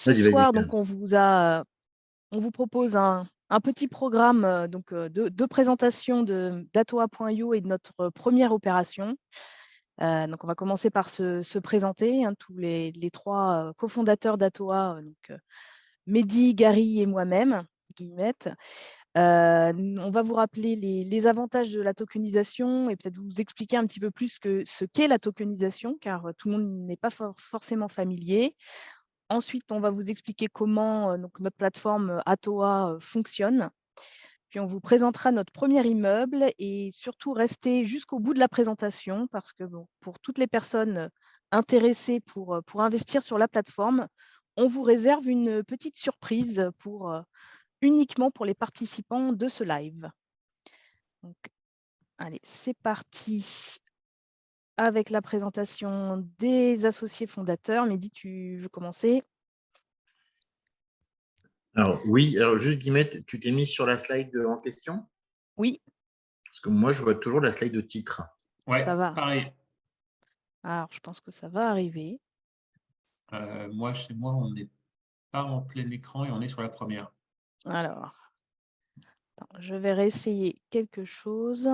Ce Vas-y, soir, Pierre. donc, on vous propose un petit programme de présentation d'Atoa.io et de notre première opération. Donc, on va commencer par se présenter, hein, tous les trois cofondateurs d'Atoa, Mehdi, Gary et moi-même, Guillemette. On va vous rappeler les avantages de la tokenisation et peut-être vous expliquer un petit peu plus ce qu'est la tokenisation, car tout le monde n'est pas forcément familier. Ensuite, on va vous expliquer comment donc notre plateforme Atoa fonctionne. Puis, on vous présentera notre premier immeuble et surtout, restez jusqu'au bout de la présentation parce que bon, pour toutes les personnes intéressées pour investir sur la plateforme, on vous réserve une petite surprise uniquement pour les participants de ce live. Donc, allez, c'est parti avec la présentation des associés fondateurs. Mehdi, tu veux commencer? Alors, oui, alors juste Guillemette, tu t'es mis sur la slide en question? Oui, Parce que moi, je vois toujours la slide de titre. Ouais, ça va. pareil. Alors, je pense que ça va arriver. Moi, chez moi, on n'est pas en plein écran et on est sur la première. Alors, attends, je vais réessayer quelque chose.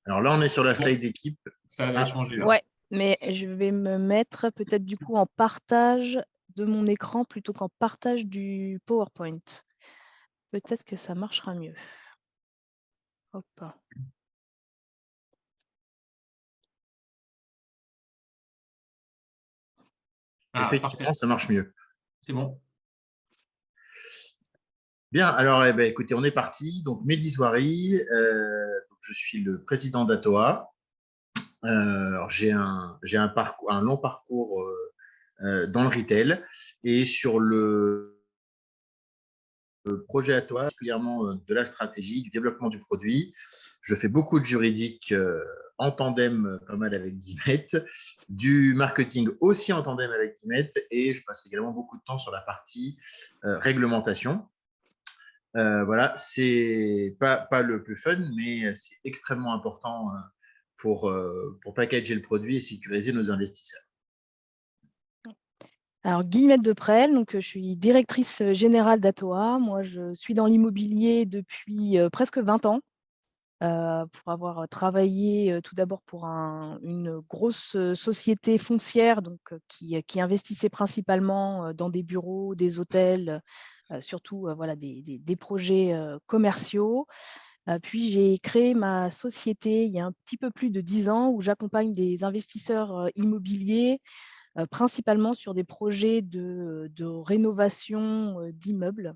Alors là, on est sur la Bon, slide d'équipe. ça avait changé. Ouais, mais je vais me mettre peut-être du coup en partage de mon écran plutôt qu'en partage du PowerPoint. Peut-être que ça marchera mieux. Hop. Ah, Effectivement, parfait. ça marche mieux. C'est bon. Bien, alors écoutez, on est parti. Donc, Mehdi Zouari, je suis le président d'Atoa. J'ai un long parcours dans le retail et sur le projet Atoa, particulièrement de la stratégie, du développement du produit. Je fais beaucoup de juridique en tandem, pas mal avec Guillemette, du marketing aussi en tandem avec Guillemette, et je passe également beaucoup de temps sur la partie réglementation. Voilà, c'est pas le plus fun, mais c'est extrêmement important pour packager le produit et sécuriser nos investisseurs. Alors, Guillemette Deprel, donc je suis directrice générale d'Atoa. Moi, je suis dans l'immobilier depuis presque 20 ans. Pour avoir travaillé tout d'abord pour une grosse société foncière donc, qui investissait principalement dans des bureaux, des hôtels, surtout voilà, des projets commerciaux. Puis j'ai créé ma société il y a un petit peu plus de 10 ans où j'accompagne des investisseurs immobiliers, principalement sur des projets de rénovation d'immeubles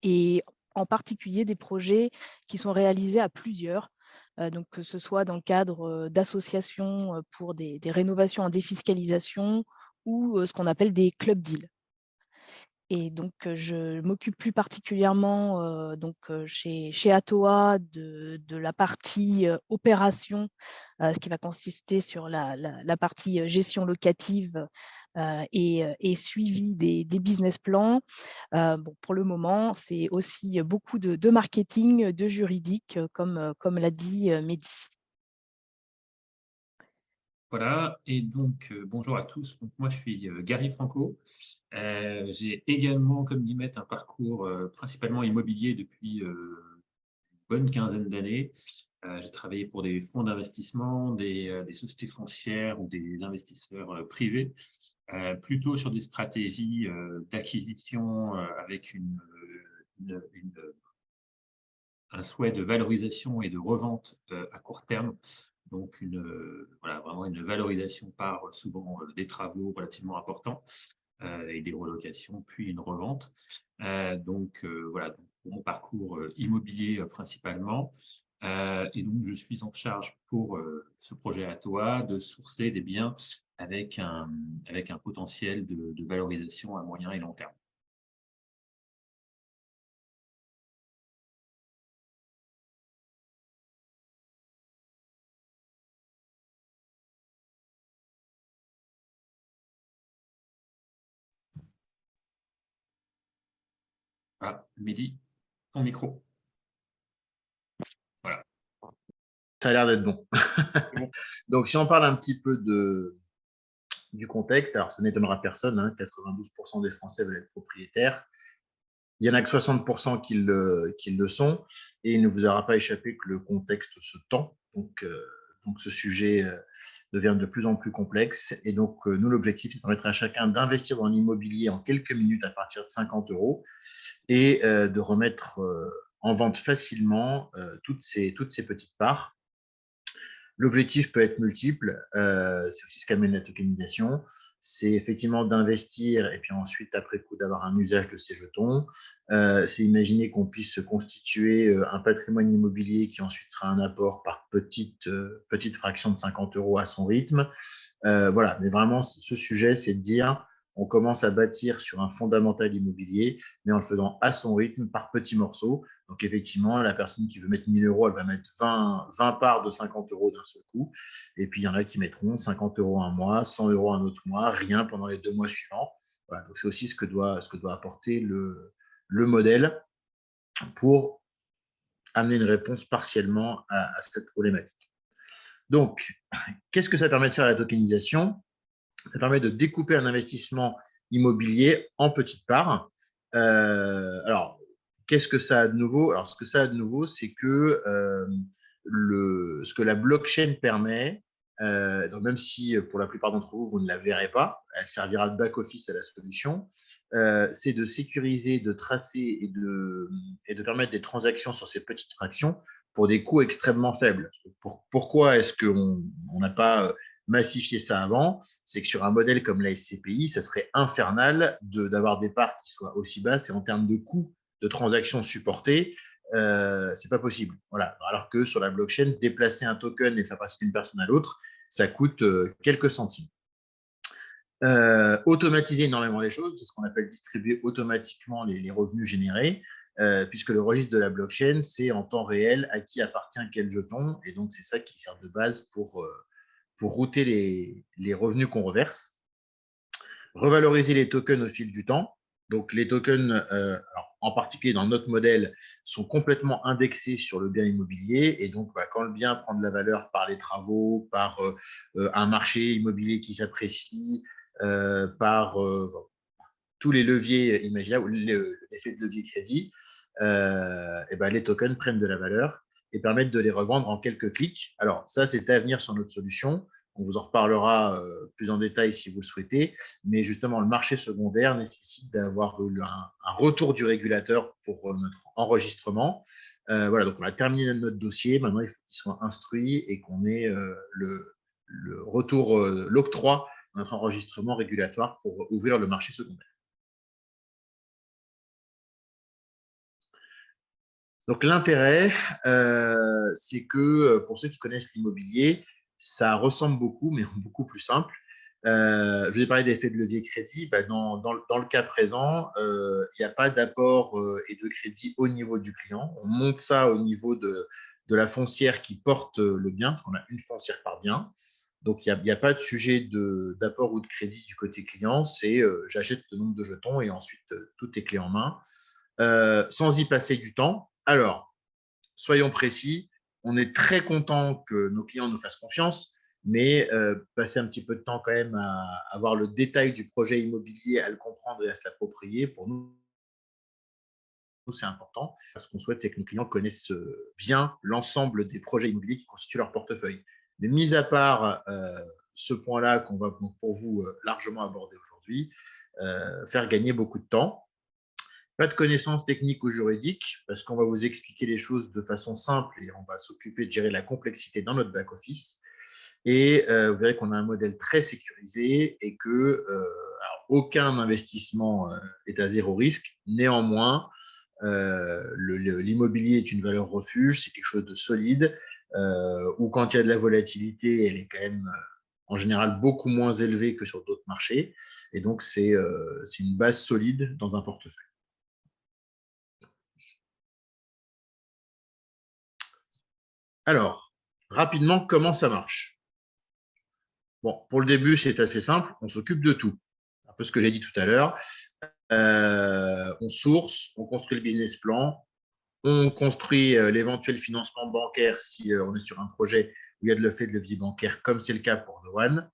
et en particulier des projets qui sont réalisés à plusieurs, donc que ce soit dans le cadre d'associations pour des rénovations en défiscalisation ou ce qu'on appelle des club deals. Et donc, je m'occupe plus particulièrement chez Atoa de la partie opération, ce qui va consister sur la partie gestion locative et suivi des business plans. Bon, pour le moment, c'est aussi beaucoup de marketing, de juridique, comme l'a dit Mehdi. Voilà. Et donc, bonjour à tous. Donc, moi, je suis Gary Franco. J'ai également, comme Guillemette, un parcours principalement immobilier depuis une bonne quinzaine d'années. J'ai travaillé pour des fonds d'investissement, des sociétés foncières ou des investisseurs privés, plutôt sur des stratégies d'acquisition avec un souhait de valorisation et de revente à court terme. Donc, voilà, vraiment une valorisation par souvent des travaux relativement importants et des relocations, puis une revente. Voilà, donc, pour mon parcours immobilier principalement. Et donc, je suis en charge pour ce projet Atoa de sourcer des biens avec un potentiel de valorisation à moyen et long terme. Voilà, Mehdi, ton micro. Voilà. Ça a l'air d'être bon. Bon. Donc, si on parle un petit peu du contexte. Alors, ça n'étonnera personne, hein, 92% des Français veulent être propriétaires. Il n'y en a que 60% qui le sont, et il ne vous aura pas échappé que le contexte se tend. Donc ce sujet devient de plus en plus complexe. Et donc, nous, l'objectif, c'est de permettre à chacun d'investir dans l'immobilier en quelques minutes à partir de 50 € et de remettre en vente facilement toutes ces petites parts. L'objectif peut être multiple. C'est aussi ce qu'amène la tokenisation. C'est effectivement d'investir et puis ensuite, après coup, d'avoir un usage de ces jetons. C'est imaginer qu'on puisse se constituer un patrimoine immobilier qui ensuite sera un apport par petite fraction de 50 € à son rythme. Voilà, mais vraiment, ce sujet, c'est de dire on commence à bâtir sur un fondamental immobilier, mais en le faisant à son rythme, par petits morceaux. Donc, effectivement, la personne qui veut mettre 1 000 €, elle va mettre 20 parts de 50 € d'un seul coup. Et puis, il y en a qui mettront 50 € un mois, 100 € un autre mois, rien pendant les 2 mois suivants. Voilà, donc c'est aussi ce que doit apporter le modèle pour amener une réponse partiellement à cette problématique. Donc, qu'est-ce que ça permet de faire la tokenisation? Ça permet de découper un investissement immobilier en petites parts. Alors, qu'est-ce que ça a de nouveau? Alors, ce que ça a de nouveau, c'est que ce que la blockchain permet, donc même si pour la plupart d'entre vous, vous ne la verrez pas, elle servira de back-office à la solution, c'est de sécuriser, de tracer et de permettre des transactions sur ces petites fractions pour des coûts extrêmement faibles. Pourquoi est-ce qu'on n'a pas massifié ça avant? C'est que sur un modèle comme la SCPI, ça serait infernal d'avoir des parts qui soient aussi basses, et en termes de coûts de transactions supportés, c'est pas possible. Voilà. Alors que sur la blockchain, déplacer un token et faire passer d'une personne à l'autre, ça coûte quelques centimes. Automatiser énormément les choses, c'est ce qu'on appelle distribuer automatiquement les revenus générés, puisque le registre de la blockchain, c'est en temps réel à qui appartient quel jeton, et donc c'est ça qui sert de base pour router les revenus qu'on reverse. Revaloriser les tokens au fil du temps. Donc, les tokens, alors, en particulier dans notre modèle, sont complètement indexés sur le bien immobilier. Et donc, quand le bien prend de la valeur par les travaux, par un marché immobilier qui s'apprécie, par tous les leviers imaginables, l'effet de levier crédit, et les tokens prennent de la valeur et permettent de les revendre en quelques clics. Alors, ça, c'est à venir sur notre solution. On vous en reparlera plus en détail si vous le souhaitez. Mais justement, le marché secondaire nécessite d'avoir un retour du régulateur pour notre enregistrement. Voilà, donc on a terminé notre dossier. Maintenant, il faut qu'il soit instruit et qu'on ait le retour, l'octroi de notre enregistrement régulatoire pour ouvrir le marché secondaire. Donc l'intérêt, c'est que pour ceux qui connaissent l'immobilier, ça ressemble beaucoup, mais beaucoup plus simple. Je vous ai parlé d'effet de levier crédit. Dans le cas présent, il n'y a pas d'apport et de crédit au niveau du client. On monte ça au niveau de la foncière qui porte le bien, parce qu'on a une foncière par bien. Donc, il n'y a pas de sujet d'apport ou de crédit du côté client. C'est j'achète le nombre de jetons et ensuite tout est clé en main. Sans y passer du temps. Alors, soyons précis, on est très content que nos clients nous fassent confiance, mais passer un petit peu de temps quand même à avoir le détail du projet immobilier, à le comprendre et à se l'approprier, pour nous, c'est important. Ce qu'on souhaite, c'est que nos clients connaissent bien l'ensemble des projets immobiliers qui constituent leur portefeuille. Mais mis à part ce point-là qu'on va pour vous largement aborder aujourd'hui, faire gagner beaucoup de temps. Pas de connaissances techniques ou juridiques, parce qu'on va vous expliquer les choses de façon simple et on va s'occuper de gérer la complexité dans notre back-office. Et vous verrez qu'on a un modèle très sécurisé et que aucun investissement est à zéro risque. Néanmoins, l'immobilier est une valeur refuge, c'est quelque chose de solide, où quand il y a de la volatilité, elle est quand même en général beaucoup moins élevée que sur d'autres marchés. Et donc, c'est une base solide dans un portefeuille. Alors, rapidement, comment ça marche? Bon, pour le début, c'est assez simple. On s'occupe de tout. Un peu ce que j'ai dit tout à l'heure. On source, on construit le business plan, on construit l'éventuel financement bancaire si on est sur un projet où il y a de l'effet de levier bancaire, comme c'est le cas pour The One.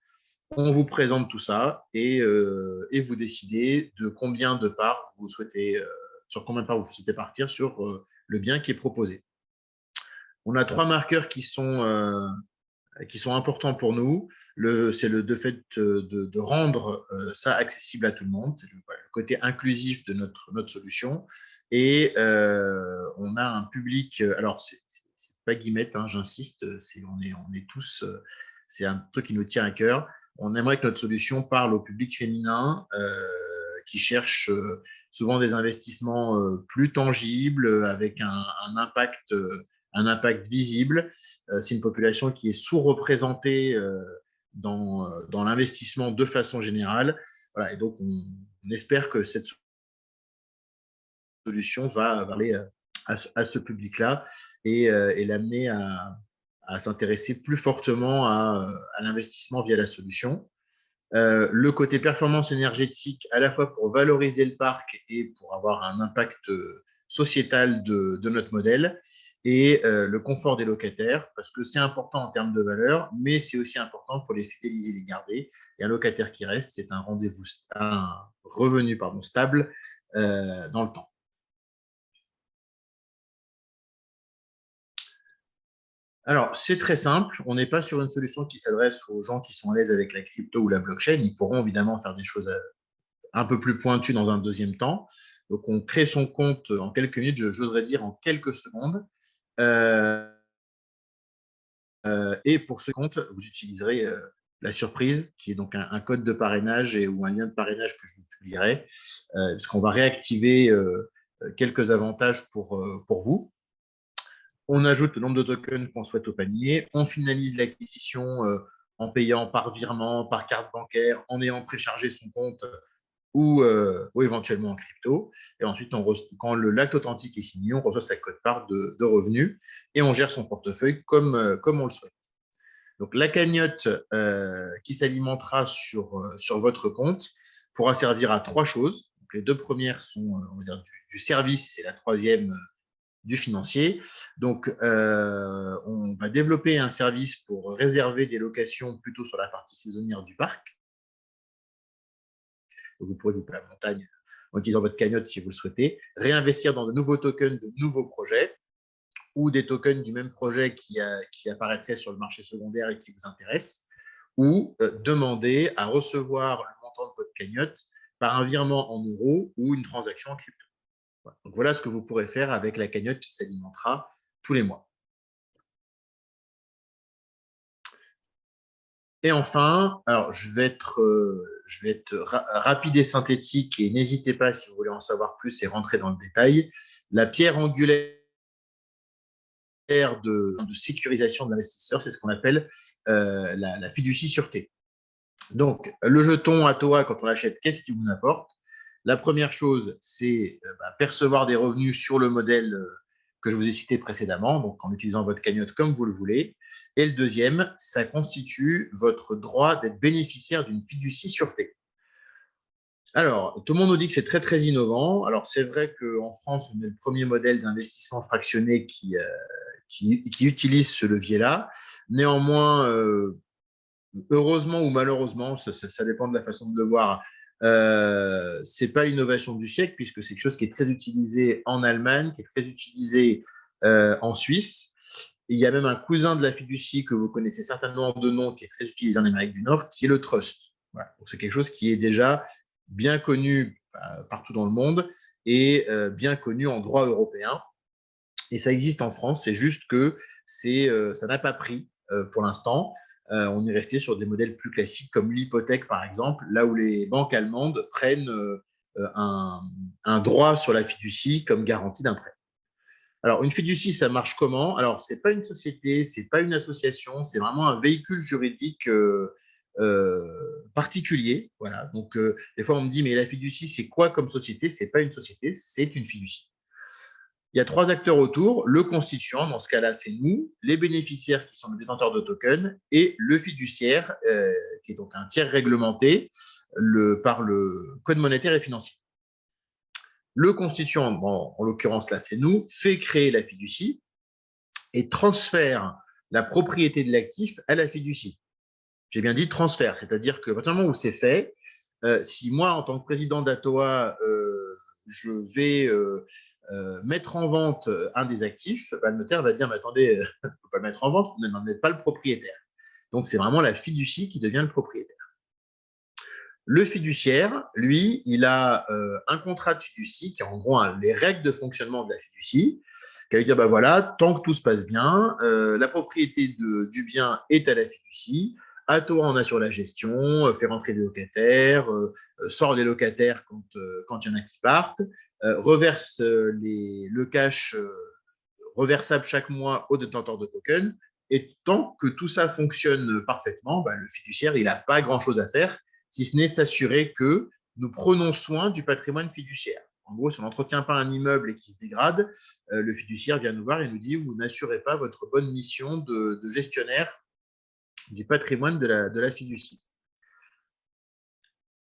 On vous présente tout ça et vous décidez de combien de parts vous souhaitez, sur combien de parts vous souhaitez partir sur le bien qui est proposé. On a 3 marqueurs qui sont importants pour nous. C'est le fait de rendre ça accessible à tout le monde. C'est le côté inclusif de notre solution. Et on a un public, alors c'est pas guillemette, hein, j'insiste, on est tous, c'est un truc qui nous tient à cœur. On aimerait que notre solution parle au public féminin qui cherche souvent des investissements plus tangibles, avec un impact visible. C'est une population qui est sous-représentée dans l'investissement de façon générale. Voilà, et donc, on espère que cette solution va aller à ce public-là et l'amener à s'intéresser plus fortement à l'investissement via la solution. Le côté performance énergétique, à la fois pour valoriser le parc et pour avoir un impact sociétal de notre modèle, et le confort des locataires, parce que c'est important en termes de valeur, mais c'est aussi important pour les fidéliser, les garder. Et un locataire qui reste, c'est un revenu stable dans le temps. Alors, c'est très simple. On n'est pas sur une solution qui s'adresse aux gens qui sont à l'aise avec la crypto ou la blockchain. Ils pourront évidemment faire des choses un peu plus pointues dans un deuxième temps. Donc, on crée son compte en quelques minutes, j'oserais dire en quelques secondes. Et pour ce compte, vous utiliserez la surprise, qui est donc un code de parrainage ou un lien de parrainage que je vous publierai, parce qu'on va réactiver quelques avantages pour vous. On ajoute le nombre de tokens qu'on souhaite au panier. On finalise l'acquisition en payant par virement, par carte bancaire, en ayant préchargé son compte ou éventuellement en crypto. Et ensuite, quand l'acte authentique est signé, on reçoit sa quote-part de revenus et on gère son portefeuille comme on le souhaite. Donc, la cagnotte qui s'alimentera sur votre compte pourra servir à 3 choses. Donc, les 2 premières sont on va dire, du service et la troisième du financier. Donc, on va développer un service pour réserver des locations plutôt sur la partie saisonnière du parc. Donc, vous pourrez vous faire la montagne en utilisant votre cagnotte si vous le souhaitez, réinvestir dans de nouveaux tokens, de nouveaux projets, ou des tokens du même projet qui apparaîtraient sur le marché secondaire et qui vous intéressent, ou demander à recevoir le montant de votre cagnotte par un virement en euros ou une transaction en crypto. Donc, voilà ce que vous pourrez faire avec la cagnotte qui s'alimentera tous les mois. Et enfin, alors je vais être rapide et synthétique, et n'hésitez pas, si vous voulez en savoir plus et rentrer dans le détail, la pierre angulaire de sécurisation de l'investisseur, c'est ce qu'on appelle la fiducie sûreté. Donc, le jeton ATOA, quand on l'achète, qu'est-ce qu'il vous apporte? La première chose, c'est percevoir des revenus sur le modèle que je vous ai cité précédemment, donc en utilisant votre cagnotte comme vous le voulez. Et le deuxième, ça constitue votre droit d'être bénéficiaire d'une fiducie sûreté. Alors, tout le monde nous dit que c'est très, très innovant. Alors, c'est vrai qu'en France, on est le premier modèle d'investissement fractionné qui utilise ce levier-là. Néanmoins, heureusement ou malheureusement, ça dépend de la façon de le voir, ce n'est pas l'innovation du siècle, puisque c'est quelque chose qui est très utilisé en Allemagne, qui est très utilisé en Suisse. Et il y a même un cousin de la fiducie que vous connaissez certainement de nom, qui est très utilisé en Amérique du Nord, qui est le trust. Voilà. Donc, c'est quelque chose qui est déjà bien connu partout dans le monde et bien connu en droit européen. Et ça existe en France, c'est juste que ça n'a pas pris pour l'instant. On est resté sur des modèles plus classiques comme l'hypothèque, par exemple, là où les banques allemandes prennent un droit sur la fiducie comme garantie d'un prêt. Alors, une fiducie, ça marche comment? Alors, ce n'est pas une société, ce n'est pas une association, c'est vraiment un véhicule juridique particulier. Voilà. Donc, des fois, on me dit, mais la fiducie, c'est quoi comme société? Ce n'est pas une société, c'est une fiducie. Il y a 3 acteurs autour. Le constituant, dans ce cas-là, c'est nous, les bénéficiaires qui sont les détenteurs de tokens, et le fiduciaire, qui est donc un tiers réglementé par le Code monétaire et financier. Le constituant, bon, en l'occurrence là, c'est nous, fait créer la fiducie et transfère la propriété de l'actif à la fiducie. J'ai bien dit transfert, c'est-à-dire que à partir du moment où c'est fait, si moi, en tant que président d'ATOA, je vais mettre en vente un des actifs, le notaire va dire, mais attendez, il ne faut pas le mettre en vente, vous n'en êtes pas le propriétaire. Donc, c'est vraiment la fiducie qui devient le propriétaire. Le fiduciaire, lui, il a un contrat de fiducie qui est en gros les règles de fonctionnement de la fiducie, qui va lui dire, bah voilà, tant que tout se passe bien, la propriété du bien est à la fiducie, à toi on assure la gestion, fait rentrer des locataires, sort des locataires quand il y en a qui partent, reverse le cash reversable chaque mois au détenteur de tokens, et tant que tout ça fonctionne parfaitement, bah, le fiduciaire, il n'a pas grand-chose à faire, si ce n'est s'assurer que nous prenons soin du patrimoine fiduciaire. En gros, si on n'entretient pas un immeuble et qu'il se dégrade, le fiduciaire vient nous voir et nous dit « vous n'assurez pas votre bonne mission de gestionnaire du patrimoine de la fiducie ».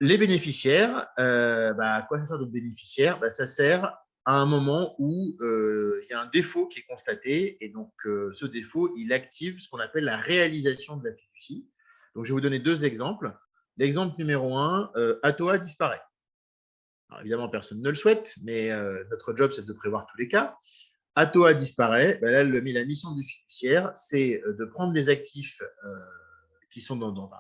Les bénéficiaires, à quoi ça sert d'être bénéficiaire? Ça sert à un moment où il y a un défaut qui est constaté, et donc ce défaut, il active ce qu'on appelle la réalisation de la fiducie. Donc, je vais vous donner deux exemples. L'exemple numéro 1, ATOA disparaît. Alors, évidemment, personne ne le souhaite, mais notre job, c'est de prévoir tous les cas. ATOA disparaît, là, la mission du fiduciaire, c'est de prendre les actifs qui sont dans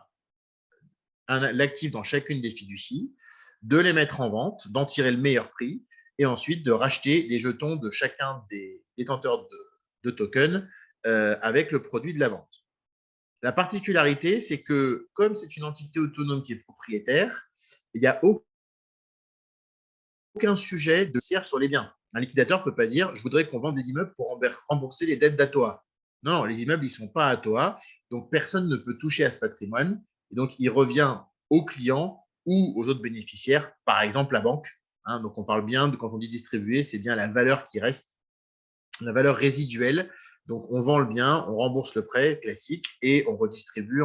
l'actif dans chacune des fiducies, de les mettre en vente, d'en tirer le meilleur prix, et ensuite de racheter les jetons de chacun des détenteurs de tokens avec le produit de la vente. La particularité, c'est que comme c'est une entité autonome qui est propriétaire, il n'y a aucun sujet de tiers sur les biens. Un liquidateur ne peut pas dire « je voudrais qu'on vende des immeubles pour rembourser les dettes d'ATOA ». Non, les immeubles, ils ne sont pas à ATOA, donc personne ne peut toucher à ce patrimoine. Et donc, il revient aux clients ou aux autres bénéficiaires, par exemple la banque. Donc, on parle bien, quand on dit distribuer, c'est bien la valeur qui reste, la valeur résiduelle. Donc, on vend le bien, on rembourse le prêt classique et on redistribue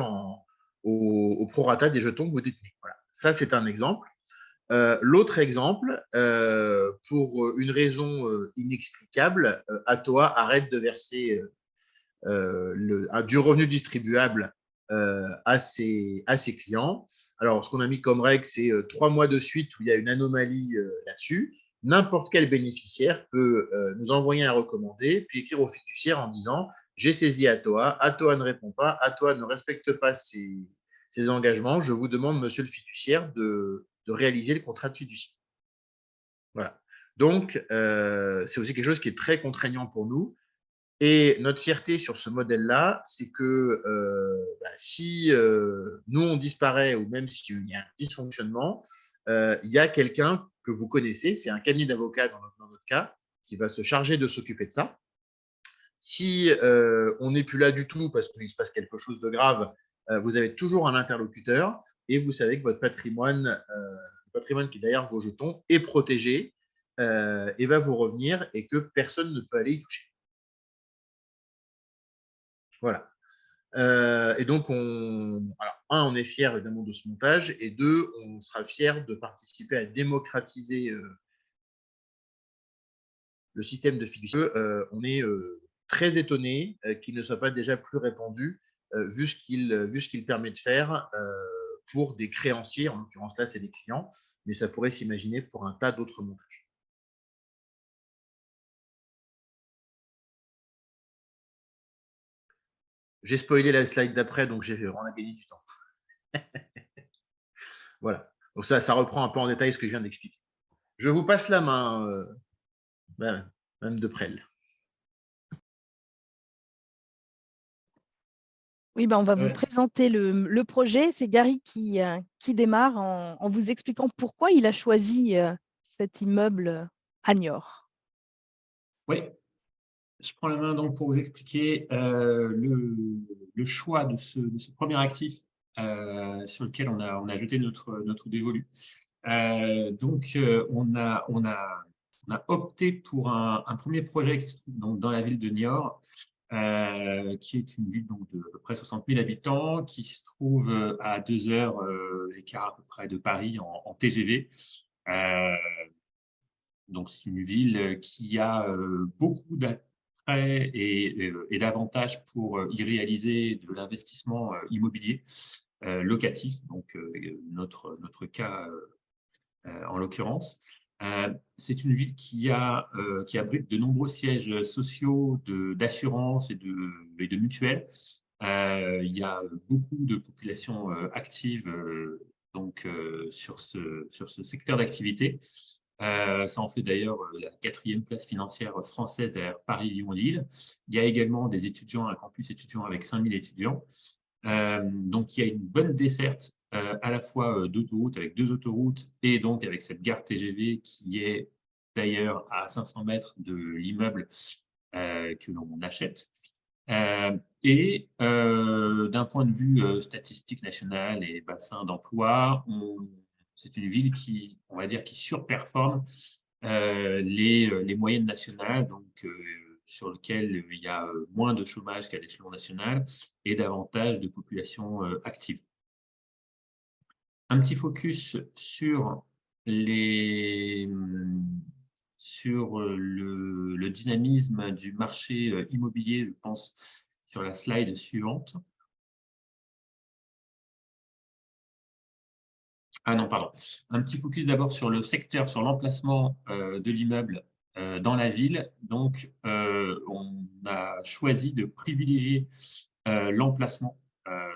au prorata des jetons que vous détenez. Voilà. Ça, c'est un exemple. L'autre exemple, pour une raison inexplicable, ATOA arrête de verser du revenu distribuable à ses clients. Alors, ce qu'on a mis comme règle, c'est 3 mois de suite où il y a une anomalie là-dessus. N'importe quel bénéficiaire peut nous envoyer un recommandé, puis écrire au fiduciaire en disant « j'ai saisi ATOA ne répond pas, ATOA ne respecte pas ses engagements, je vous demande, monsieur le fiduciaire, de réaliser le contrat de fiducie ». Voilà. Donc, c'est aussi quelque chose qui est très contraignant pour nous. Et notre fierté sur ce modèle-là, c'est que si nous, on disparaît, ou même s'il y a un dysfonctionnement, il y a quelqu'un que vous connaissez, c'est un cabinet d'avocats dans notre cas, qui va se charger de s'occuper de ça. Si on n'est plus là du tout parce qu'il se passe quelque chose de grave, vous avez toujours un interlocuteur et vous savez que votre patrimoine, le patrimoine qui est derrière vos jetons, est protégé et va vous revenir, et que personne ne peut aller y toucher. Voilà. Et donc, on est fiers évidemment de ce montage, et deux, on sera fiers de participer à démocratiser le système de fiducie. On est très étonné qu'il ne soit pas déjà plus répandu, vu ce qu'il permet de faire pour des créanciers. En l'occurrence, là, c'est des clients, mais ça pourrait s'imaginer pour un tas d'autres montages. J'ai spoilé la slide d'après, donc on a gagné du temps. Voilà. Donc ça reprend un peu en détail ce que je viens d'expliquer. Je vous passe la main, Mme Deprelle. Oui, on va vous présenter le projet. C'est Gary qui démarre en vous expliquant pourquoi il a choisi cet immeuble à Niort. Oui, je prends la main donc pour vous expliquer le choix de ce premier actif sur lequel on a jeté notre dévolu. Donc, on a opté pour un premier projet qui se trouve donc dans la ville de Niort, qui est une ville donc, de à peu près 60 000 habitants, qui se trouve à 2 heures l'écart à peu près de Paris en TGV. Donc, c'est une ville qui a beaucoup d'attraits et d'avantages pour y réaliser de l'investissement immobilier. locatif, donc notre cas en l'occurrence. C'est une ville qui abrite de nombreux sièges sociaux, d'assurance et de mutuelles. Il y a beaucoup de populations actives donc, sur ce secteur d'activité. Ça en fait d'ailleurs la 4e place financière française derrière Paris, Lyon, Lille. Il y a également des étudiants, un campus étudiant avec 5000 étudiants. Donc, il y a une bonne desserte à la fois d'autoroutes, avec 2 autoroutes, et donc avec cette gare TGV qui est d'ailleurs à 500 mètres de l'immeuble que l'on achète. Et d'un point de vue statistique national et bassin d'emploi, c'est une ville qui, on va dire, qui surperforme les moyennes nationales, donc sur lequel il y a moins de chômage qu'à l'échelon national et davantage de population active. Un petit focus sur le dynamisme du marché immobilier, je pense, sur la slide suivante. Ah non, pardon. Un petit focus d'abord sur le secteur, sur l'emplacement de l'immeuble dans la ville. Donc, on a choisi de privilégier l'emplacement.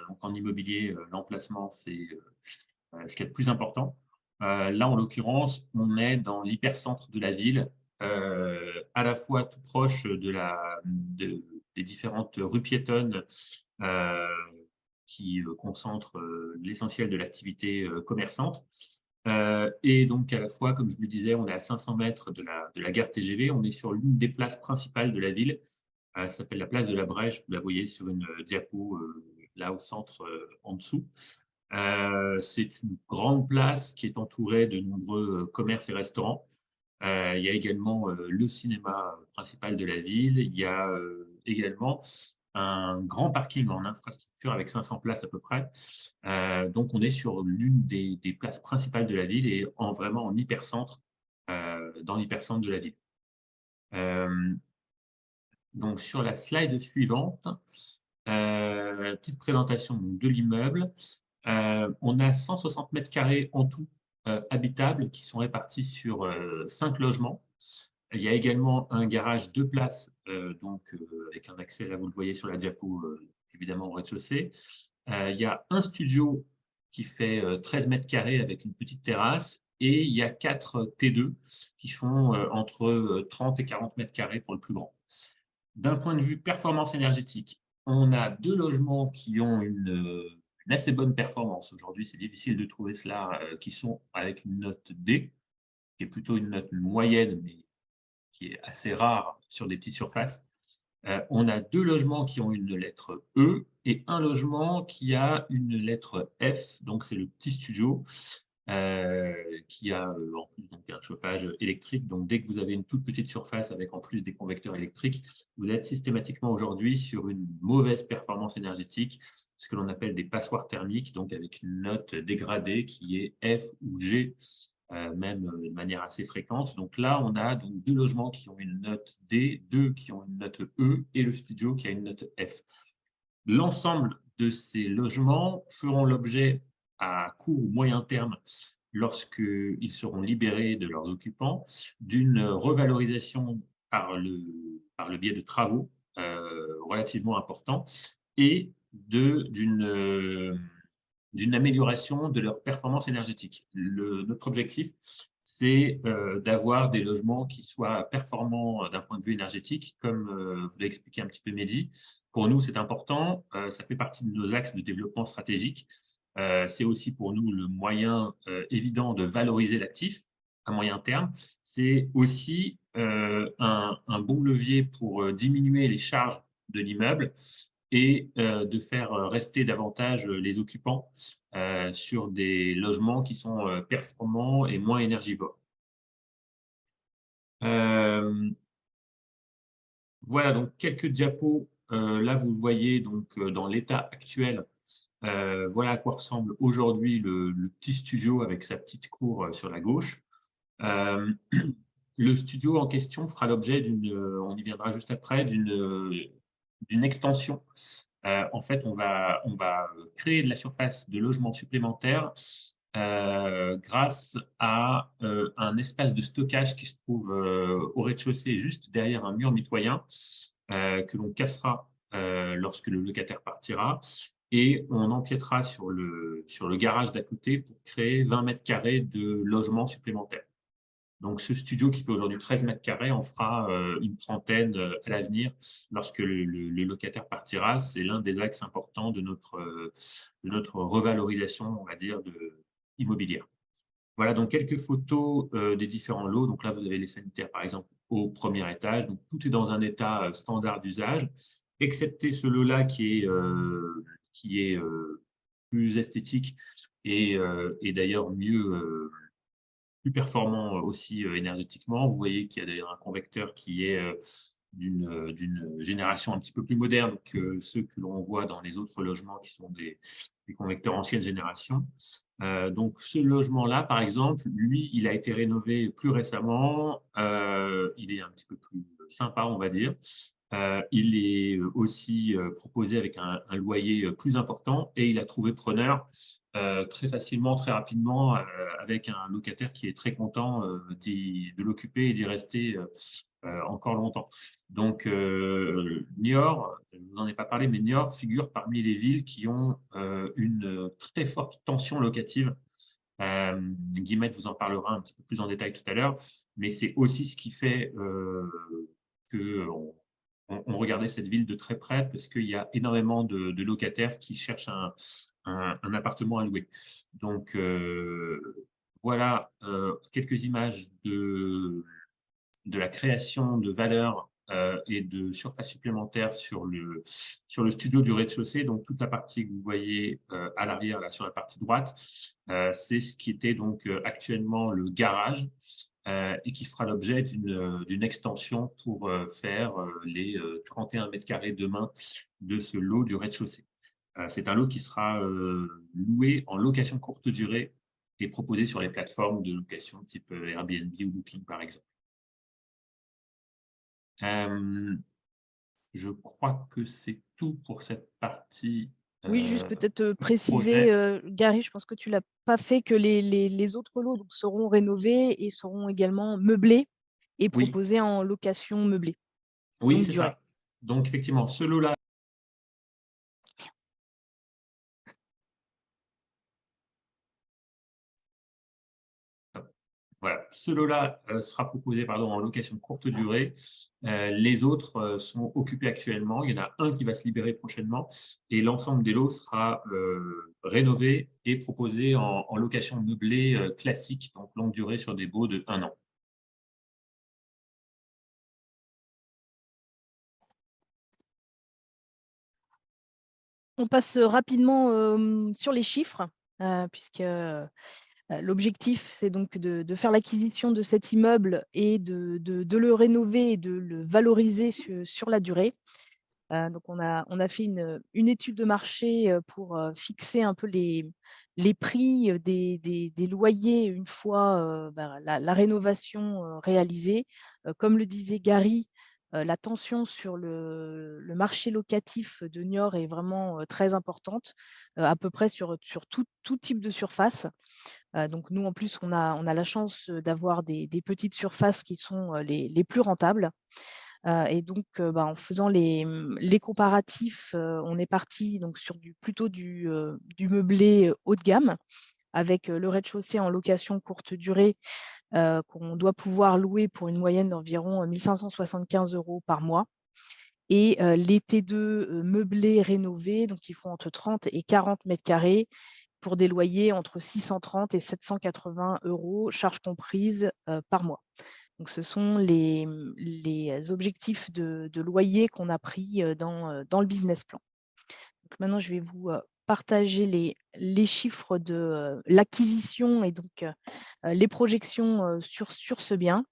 Donc, en immobilier, l'emplacement, c'est ce qu'il y a de plus important. Là, en l'occurrence, on est dans l'hypercentre de la ville, à la fois tout proche des différentes rues piétonnes qui concentrent l'essentiel de l'activité commerçante. Et donc, à la fois, comme je vous le disais, on est à 500 mètres de la gare TGV. On est sur l'une des places principales de la ville. Ça s'appelle la place de la Brèche. Vous la voyez sur une diapo là au centre en dessous. C'est une grande place qui est entourée de nombreux commerces et restaurants. Il y a également le cinéma principal de la ville. Il y a également un grand parking en infrastructure avec 500 places à peu près. Donc, on est sur l'une des places principales de la ville et vraiment en hypercentre, dans l'hypercentre de la ville. Donc, sur la slide suivante, petite présentation de l'immeuble. On a 160 mètres carrés en tout habitables qui sont répartis sur 5 logements. Il y a également un garage 2 places, avec un accès, là vous le voyez sur la diapo, évidemment au rez-de-chaussée. Il y a un studio qui fait 13 mètres carrés avec une petite terrasse et il y a 4 T2 qui font entre 30 et 40 mètres carrés pour le plus grand. D'un point de vue performance énergétique, on a 2 logements qui ont une assez bonne performance. Aujourd'hui, c'est difficile de trouver cela, qui sont avec une note D, qui est plutôt une note moyenne, mais qui est assez rare sur des petites surfaces. On a 2 logements qui ont une lettre E et un logement qui a une lettre F, donc c'est le petit studio, qui a en plus donc, un chauffage électrique. Donc, dès que vous avez une toute petite surface avec en plus des convecteurs électriques, vous êtes systématiquement aujourd'hui sur une mauvaise performance énergétique, ce que l'on appelle des passoires thermiques, donc avec une note dégradée qui est F ou G, même de manière assez fréquente. Donc là, on a donc 2 logements qui ont une note D, 2 qui ont une note E et le studio qui a une note F. L'ensemble de ces logements feront l'objet à court ou moyen terme, lorsqu'ils seront libérés de leurs occupants, d'une revalorisation par le biais de travaux relativement importants et d'une amélioration de leur performance énergétique. Notre objectif, c'est d'avoir des logements qui soient performants d'un point de vue énergétique, comme vous l'a expliqué un petit peu Mehdi. Pour nous, c'est important, ça fait partie de nos axes de développement stratégique. C'est aussi pour nous le moyen évident de valoriser l'actif à moyen terme. C'est aussi un bon levier pour diminuer les charges de l'immeuble et de faire rester davantage les occupants sur des logements qui sont performants et moins énergivores. Voilà, donc quelques diapos. Là, vous voyez donc dans l'état actuel. Voilà à quoi ressemble aujourd'hui le petit studio avec sa petite cour sur la gauche. Le studio en question fera l'objet on y viendra juste après, d'une extension en fait, on va créer de la surface de logement supplémentaire grâce à un espace de stockage qui se trouve au rez-de-chaussée, juste derrière un mur mitoyen, que l'on cassera lorsque le locataire partira. Et on empiétera sur le garage d'à côté pour créer 20 mètres carrés de logement supplémentaire. Donc, ce studio qui fait aujourd'hui 13 mètres carrés, on fera une trentaine à l'avenir lorsque le locataire partira. C'est l'un des axes importants de notre revalorisation, on va dire, immobilière. Voilà, donc quelques photos des différents lots. Donc là, vous avez les sanitaires, par exemple, au premier étage. Donc, tout est dans un état standard d'usage, excepté ce lot-là qui est plus esthétique et d'ailleurs plus performant aussi énergétiquement. Vous voyez qu'il y a d'ailleurs un convecteur qui est d'une génération un petit peu plus moderne que ceux que l'on voit dans les autres logements qui sont des convecteurs ancienne génération. Donc, ce logement-là, par exemple, lui, il a été rénové plus récemment. Il est un petit peu plus sympa, on va dire. Il est aussi proposé avec un loyer plus important et il a trouvé preneur très facilement, très rapidement, avec un locataire qui est très content de l'occuper et d'y rester encore longtemps. Donc, Niort, je ne vous en ai pas parlé, mais Niort figure parmi les villes qui ont une très forte tension locative. Guillemette vous en parlera un petit peu plus en détail tout à l'heure, mais c'est aussi ce qui fait qu'on regardait cette ville de très près parce qu'il y a énormément de locataires qui cherchent un appartement à louer. Donc, voilà quelques images de la création de valeur et de surface supplémentaire sur le studio du rez-de-chaussée. Donc, toute la partie que vous voyez à l'arrière, là, sur la partie droite, c'est ce qui était donc actuellement le garage et qui fera l'objet d'une extension pour faire les 31 mètres carrés demain de ce lot du rez-de-chaussée. C'est un lot qui sera loué en location courte durée et proposé sur les plateformes de location type Airbnb ou Booking, par exemple. Je crois que c'est tout pour cette partie. Oui, juste peut-être préciser, projet. Gary, je pense que tu ne l'as pas fait, que les autres lots donc, seront rénovés et seront également meublés et Oui, proposés en location meublée, oui, longue c'est durée. ça. Donc, effectivement, ce lot-là, voilà, ce lot-là sera proposé en location courte durée. Les autres sont occupés actuellement. Il y en a un qui va se libérer prochainement et l'ensemble des lots sera rénové et proposé en location meublée classique, donc longue durée sur des baux de 1 an. On passe rapidement sur les chiffres, puisque l'objectif, c'est donc de faire l'acquisition de cet immeuble et de le rénover et de le valoriser sur la durée. Donc, on a fait une étude de marché pour fixer un peu les prix des loyers une fois la rénovation réalisée. Comme le disait Gary, la tension sur le marché locatif de Niort est vraiment très importante, à peu près sur tout type de surface. Donc, nous, en plus, on a la chance d'avoir des petites surfaces qui sont les plus rentables. Et donc, en faisant les comparatifs, on est parti donc sur plutôt du meublé haut de gamme, avec le rez-de-chaussée en location courte durée, qu'on doit pouvoir louer pour une moyenne d'environ 1 575 € par mois. Et les T2 meublés rénovés, donc ils font entre 30 et 40 mètres carrés pour des loyers entre 630 et 780 €, charges comprises, par mois. Donc, ce sont les objectifs de loyer qu'on a pris dans le business plan. Donc, maintenant, je vais vous partager les chiffres de l'acquisition et donc les projections sur ce bien.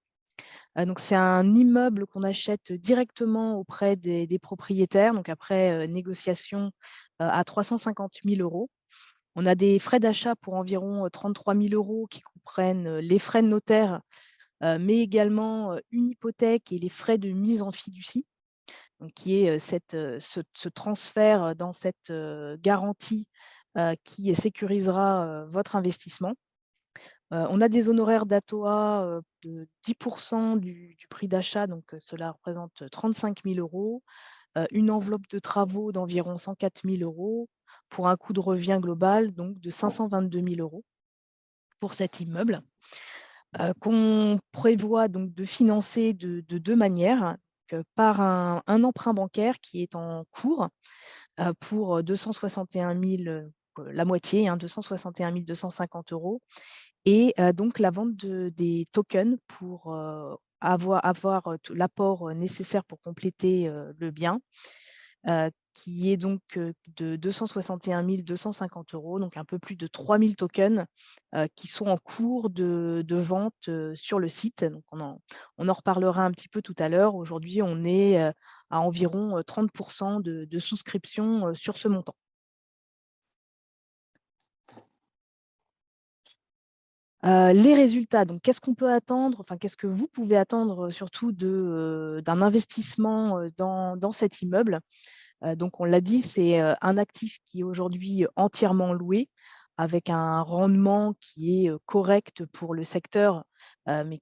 Donc, c'est un immeuble qu'on achète directement auprès des propriétaires, donc après négociation à 350 000 €. On a des frais d'achat pour environ 33 000 € qui comprennent les frais de notaire, mais également une hypothèque et les frais de mise en fiducie. donc qui est ce transfert dans cette garantie qui sécurisera votre investissement. On a des honoraires d'ATOA de 10% du prix d'achat, donc cela représente 35 000 €, une enveloppe de travaux d'environ 104 000 € pour un coût de revient global donc de 522 000 € pour cet immeuble, qu'on prévoit donc de financer de 2 manières, par un emprunt bancaire qui est en cours pour 261 000, la moitié, 261 250 € et donc la vente des tokens pour avoir l'apport nécessaire pour compléter le bien, qui est donc de 261 250 €, donc un peu plus de 3 000 tokens qui sont en cours de vente sur le site. Donc on en reparlera un petit peu tout à l'heure. Aujourd'hui, on est à environ 30% de souscription sur ce montant. Les résultats, donc qu'est-ce qu'on peut attendre, enfin qu'est-ce que vous pouvez attendre surtout d'un investissement dans cet immeuble? Donc on l'a dit, c'est un actif qui est aujourd'hui entièrement loué, avec un rendement qui est correct pour le secteur, mais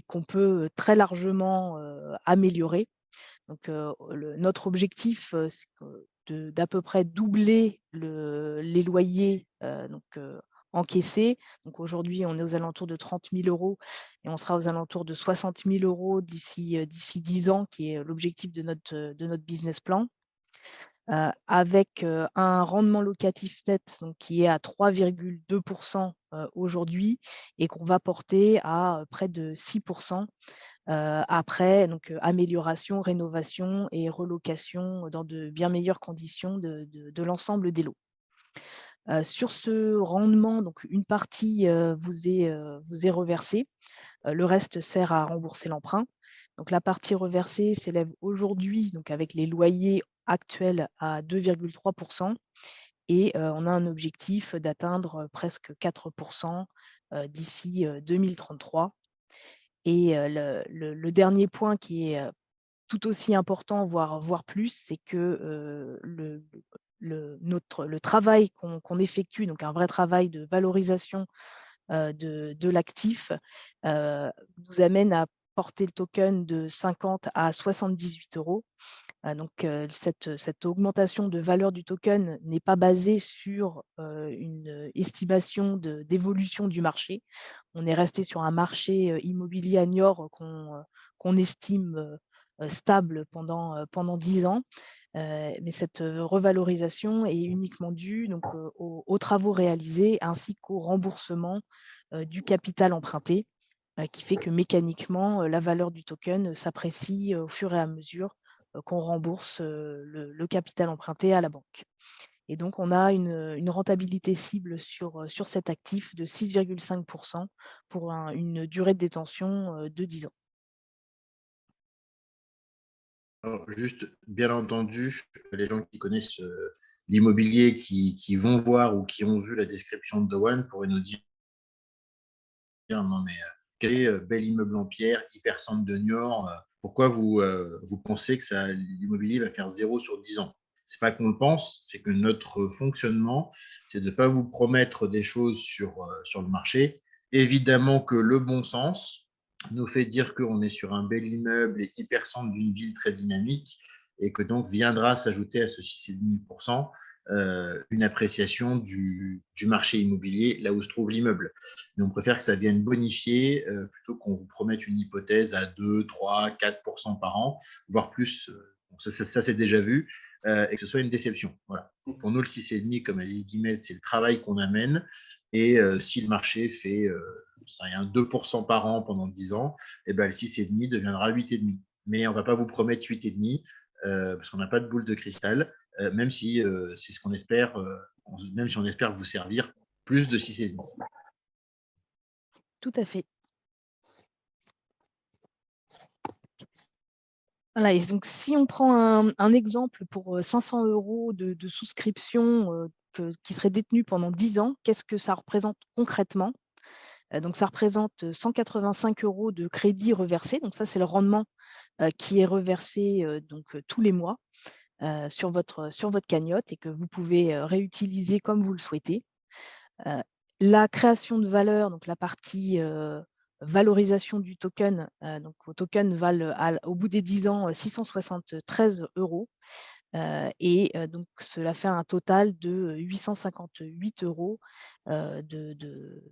qu'on peut très largement améliorer. Donc notre objectif, c'est d'à peu près doubler les loyers encaissés. Donc aujourd'hui, on est aux alentours de 30 000 € et on sera aux alentours de 60 000 € d'ici 10 ans, qui est l'objectif de notre business plan. Avec un rendement locatif net donc qui est à 3,2% aujourd'hui et qu'on va porter à près de 6% après donc amélioration, rénovation et relocation dans de bien meilleures conditions de l'ensemble des lots. Sur ce rendement, donc une partie vous est reversée, le reste sert à rembourser l'emprunt. Donc la partie reversée s'élève aujourd'hui, donc avec les loyers actuels, à 2,3% et on a un objectif d'atteindre presque 4% d'ici 2033. Et le dernier point qui est tout aussi important, voire plus, c'est que le travail qu'on effectue, donc un vrai travail de valorisation de l'actif, nous amène à porter le token de 50 à 78 €. Donc cette augmentation de valeur du token n'est pas basée sur une estimation d'évolution du marché. On est resté sur un marché immobilier à Niort qu'on estime stable pendant 10 ans. Mais cette revalorisation est uniquement due donc aux travaux réalisés ainsi qu'au remboursement du capital emprunté, qui fait que mécaniquement, la valeur du token s'apprécie au fur et à mesure qu'on rembourse le capital emprunté à la banque. Et donc, on a une rentabilité cible sur cet actif de 6,5% pour une durée de détention de 10 ans. Alors, juste, bien entendu, les gens qui connaissent l'immobilier, qui vont voir ou qui ont vu la description de Dowan pourraient nous dire non, mais quel est bel immeuble en pierre, hyper centre de Niort, pourquoi vous pensez que l'immobilier va faire 0 sur 10 ans? C'est pas qu'on le pense, c'est que notre fonctionnement, c'est de ne pas vous promettre des choses sur le marché. Évidemment que le bon sens nous fait dire qu'on est sur un bel immeuble et hyper centre d'une ville très dynamique et que donc viendra s'ajouter à ce 6,5% une appréciation du marché immobilier là où se trouve l'immeuble. Mais on préfère que ça vienne bonifier plutôt qu'on vous promette une hypothèse à 2, 3, 4% par an, voire plus. Ça c'est déjà vu, et que ce soit une déception. Voilà. Pour nous, le 6,5, comme a dit Guillemette, c'est le travail qu'on amène. Et si le marché fait 2% par an pendant 10 ans, et ben, le 6,5 deviendra 8,5. Mais on ne va pas vous promettre 8,5 parce qu'on n'a pas de boule de cristal, même si c'est ce qu'on espère, même si on espère vous servir plus de 6,5. Tout à fait. Voilà, et donc si on prend un exemple pour 500 € de souscription qui serait détenue pendant 10 ans, qu'est-ce que ça représente concrètement? Donc ça représente 185 € de crédit reversé. Donc ça, c'est le rendement qui est reversé tous les mois sur votre cagnotte et que vous pouvez réutiliser comme vous le souhaitez. La création de valeur, donc la partie valorisation du token, donc vos tokens valent au bout des 10 ans 673 €. Donc cela fait un total de 858 € de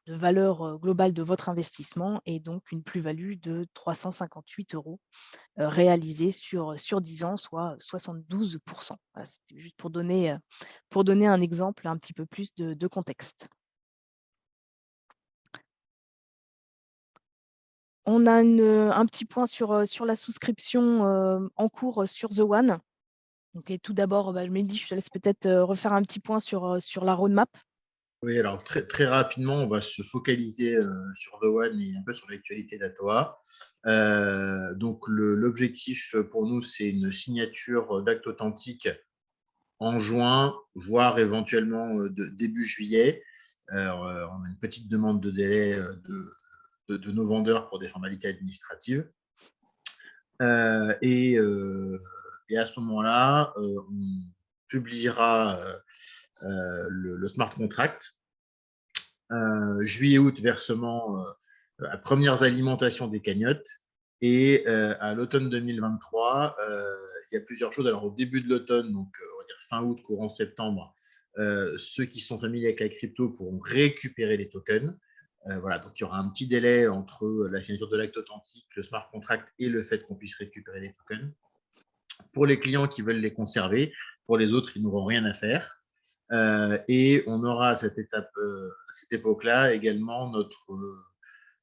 valeur globale de votre investissement et donc une plus-value de 358 € réalisée sur 10 ans, soit 72 %. Voilà, c'était juste pour donner un exemple un petit peu plus de contexte. On a un petit point sur la souscription en cours sur The One. Donc et tout d'abord, Mehdi, je te laisse peut-être refaire un petit point sur la roadmap. Oui, alors très, très rapidement, on va se focaliser sur The One et un peu sur l'actualité d'Atoa. Donc, l'objectif pour nous, c'est une signature d'acte authentique en juin, voire éventuellement début juillet. On a une petite demande de délai de nos vendeurs pour des formalités administratives. Et à ce moment-là, on publiera le smart contract. Juillet-août, versement à premières alimentations des cagnottes. Et à l'automne 2023, il y a plusieurs choses. Alors, au début de l'automne, donc on va dire fin août, courant septembre, ceux qui sont familiers avec la crypto pourront récupérer les tokens. Voilà, donc il y aura un petit délai entre la signature de l'acte authentique, le smart contract et le fait qu'on puisse récupérer les tokens. Pour les clients qui veulent les conserver, pour les autres, ils n'auront rien à faire. Et on aura à cette époque-là également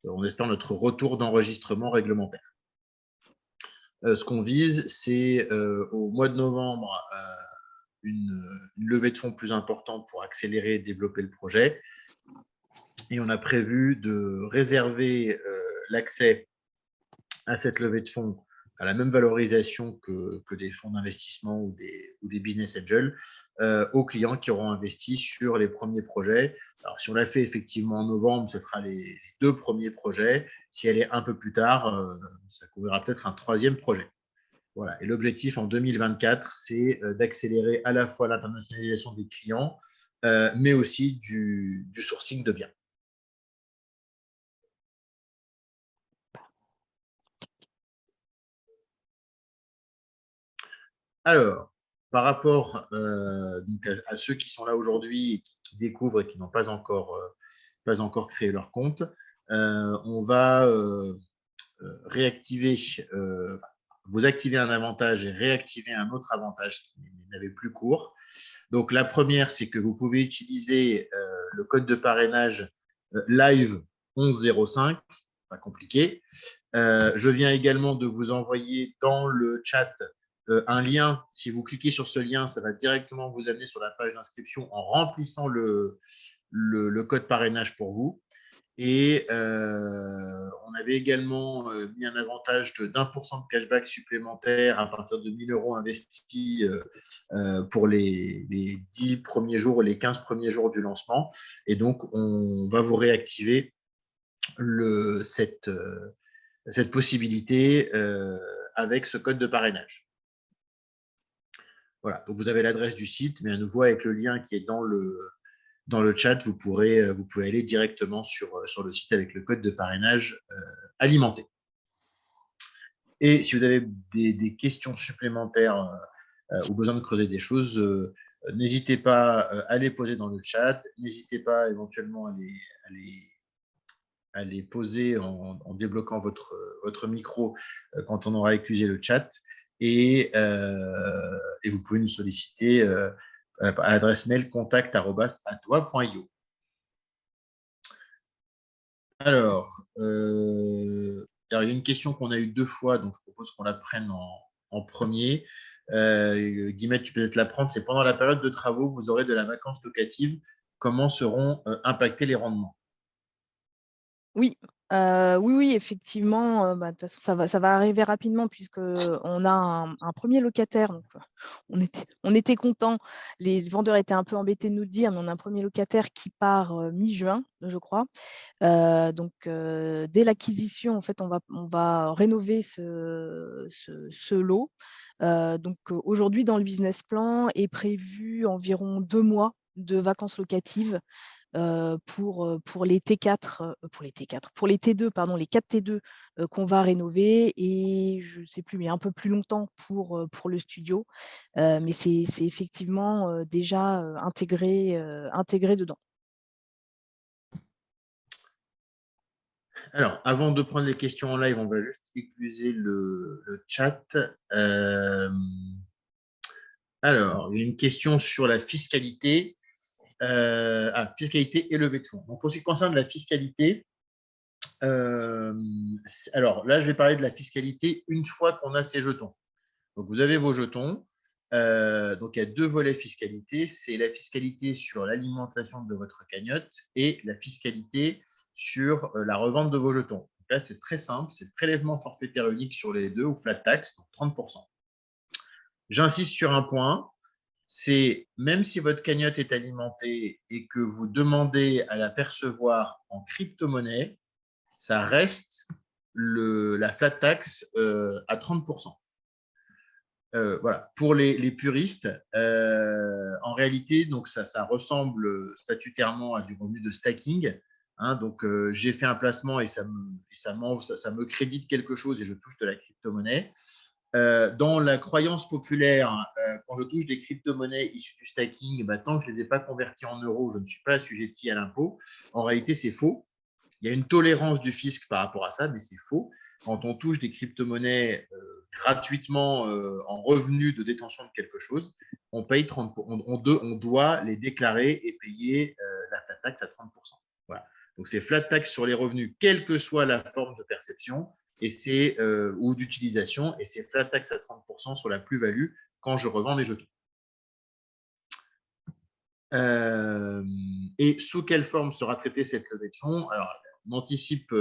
on espère notre retour d'enregistrement réglementaire. Ce qu'on vise, c'est au mois de novembre une levée de fonds plus importante pour accélérer et développer le projet. Et on a prévu de réserver l'accès à cette levée de fonds à la même valorisation que des fonds d'investissement ou des business angels aux clients qui auront investi sur les premiers projets. Alors, si on l'a fait effectivement en novembre, ce sera les 2 premiers projets. Si elle est un peu plus tard, ça couvrira peut-être un 3e projet. Voilà. Et l'objectif en 2024, c'est d'accélérer à la fois l'internationalisation des clients, mais aussi du sourcing de biens. Alors, par rapport donc à ceux qui sont là aujourd'hui et qui découvrent et qui n'ont pas encore créé leur compte, on va réactiver, vous activer un avantage et réactiver un autre avantage qui n'avait plus cours. Donc, la première, c'est que vous pouvez utiliser le code de parrainage live 1105, pas compliqué. Je viens également de vous envoyer dans le chat un lien. Si vous cliquez sur ce lien, ça va directement vous amener sur la page d'inscription en remplissant le code parrainage pour vous. Et on avait également mis un avantage d'1% de cashback supplémentaire à partir de 1 000 € investis pour les 10 premiers jours et les 15 premiers jours du lancement. Et donc, on va vous réactiver cette possibilité avec ce code de parrainage. Voilà, donc vous avez l'adresse du site, mais à nouveau avec le lien qui est dans le chat, vous pouvez aller directement sur le site avec le code de parrainage alimenté. Et si vous avez des questions supplémentaires ou besoin de creuser des choses, n'hésitez pas à les poser dans le chat. N'hésitez pas éventuellement à les poser en débloquant votre micro quand on aura éclusé le chat. Et vous pouvez nous solliciter à l'adresse mail contact@atoa.io. Alors, il y a une question qu'on a eue 2 fois, donc je propose qu'on la prenne en premier. Guillemette, tu peux peut-être la prendre. C'est pendant la période de travaux, vous aurez de la vacance locative. Comment seront impactés les rendements? Oui, Oui, oui, effectivement, de toute façon, ça va arriver rapidement puisqu'on a un 1er locataire, donc on était contents. Les vendeurs étaient un peu embêtés de nous le dire, mais on a un 1er locataire qui part, mi-juin, je crois. Donc dès l'acquisition, en fait, on va rénover ce lot. Donc aujourd'hui, dans le business plan est prévu environ 2 mois de vacances locatives pour les T4, pour les T2, pardon, les 4 T2 qu'on va rénover et je ne sais plus, mais un peu plus longtemps pour le studio. Mais c'est effectivement déjà intégré dedans. Alors, avant de prendre les questions en live, on va juste écluser le chat. Alors, il y a une question sur la fiscalité. Fiscalité et levée de fonds. Donc, pour ce qui concerne la fiscalité, alors là, je vais parler de la fiscalité une fois qu'on a ces jetons. Donc, vous avez vos jetons. Donc, il y a 2 volets fiscalité. C'est la fiscalité sur l'alimentation de votre cagnotte et la fiscalité sur la revente de vos jetons. Donc là, c'est très simple. C'est le prélèvement forfaitaire unique sur les deux ou flat tax, donc 30%. J'insiste sur un point. C'est même si votre cagnotte est alimentée et que vous demandez à la percevoir en crypto-monnaie, ça reste la flat tax à 30%. Voilà. Pour les puristes, en réalité, donc ça ressemble statutairement à du revenu de stacking. Hein, donc, j'ai fait un placement et ça me crédite quelque chose et je touche de la crypto-monnaie. Dans la croyance populaire, quand je touche des crypto-monnaies issues du stacking, tant que je ne les ai pas converties en euros, je ne suis pas assujetti à l'impôt. En réalité, c'est faux. Il y a une tolérance du fisc par rapport à ça, mais c'est faux. Quand on touche des crypto-monnaies gratuitement en revenu de détention de quelque chose, on paye 30%. On doit les déclarer et payer la flat tax à 30%. Voilà. Donc, c'est flat tax sur les revenus, quelle que soit la forme de perception ou d'utilisation, et c'est flat tax à 30% sur la plus-value quand je revends mes jetons. Et sous quelle forme sera traitée cette levée de fonds? Alors, on anticipe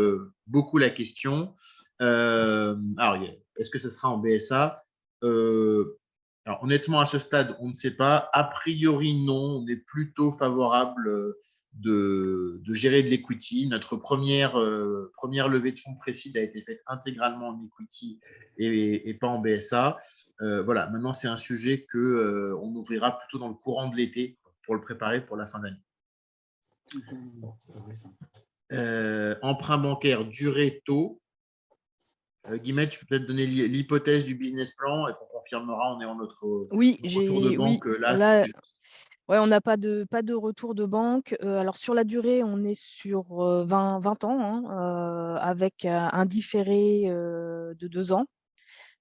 beaucoup la question. Alors, est-ce que ce sera en BSA? Alors, honnêtement, à ce stade, on ne sait pas. A priori, non. On est plutôt favorable de gérer de l'equity. Notre première levée de fonds précise a été faite intégralement en equity et pas en BSA. Voilà, maintenant, c'est un sujet qu'on ouvrira plutôt dans le courant de l'été pour le préparer pour la fin d'année. Emprunt bancaire, durée, taux. Guillemette, tu peux peut-être donner l'hypothèse du business plan et qu'on confirmera, on est en notre retour de banque. Là, ouais, on n'a pas de retour de banque. Alors, sur la durée, on est sur 20 ans, hein, avec un différé de 2 ans.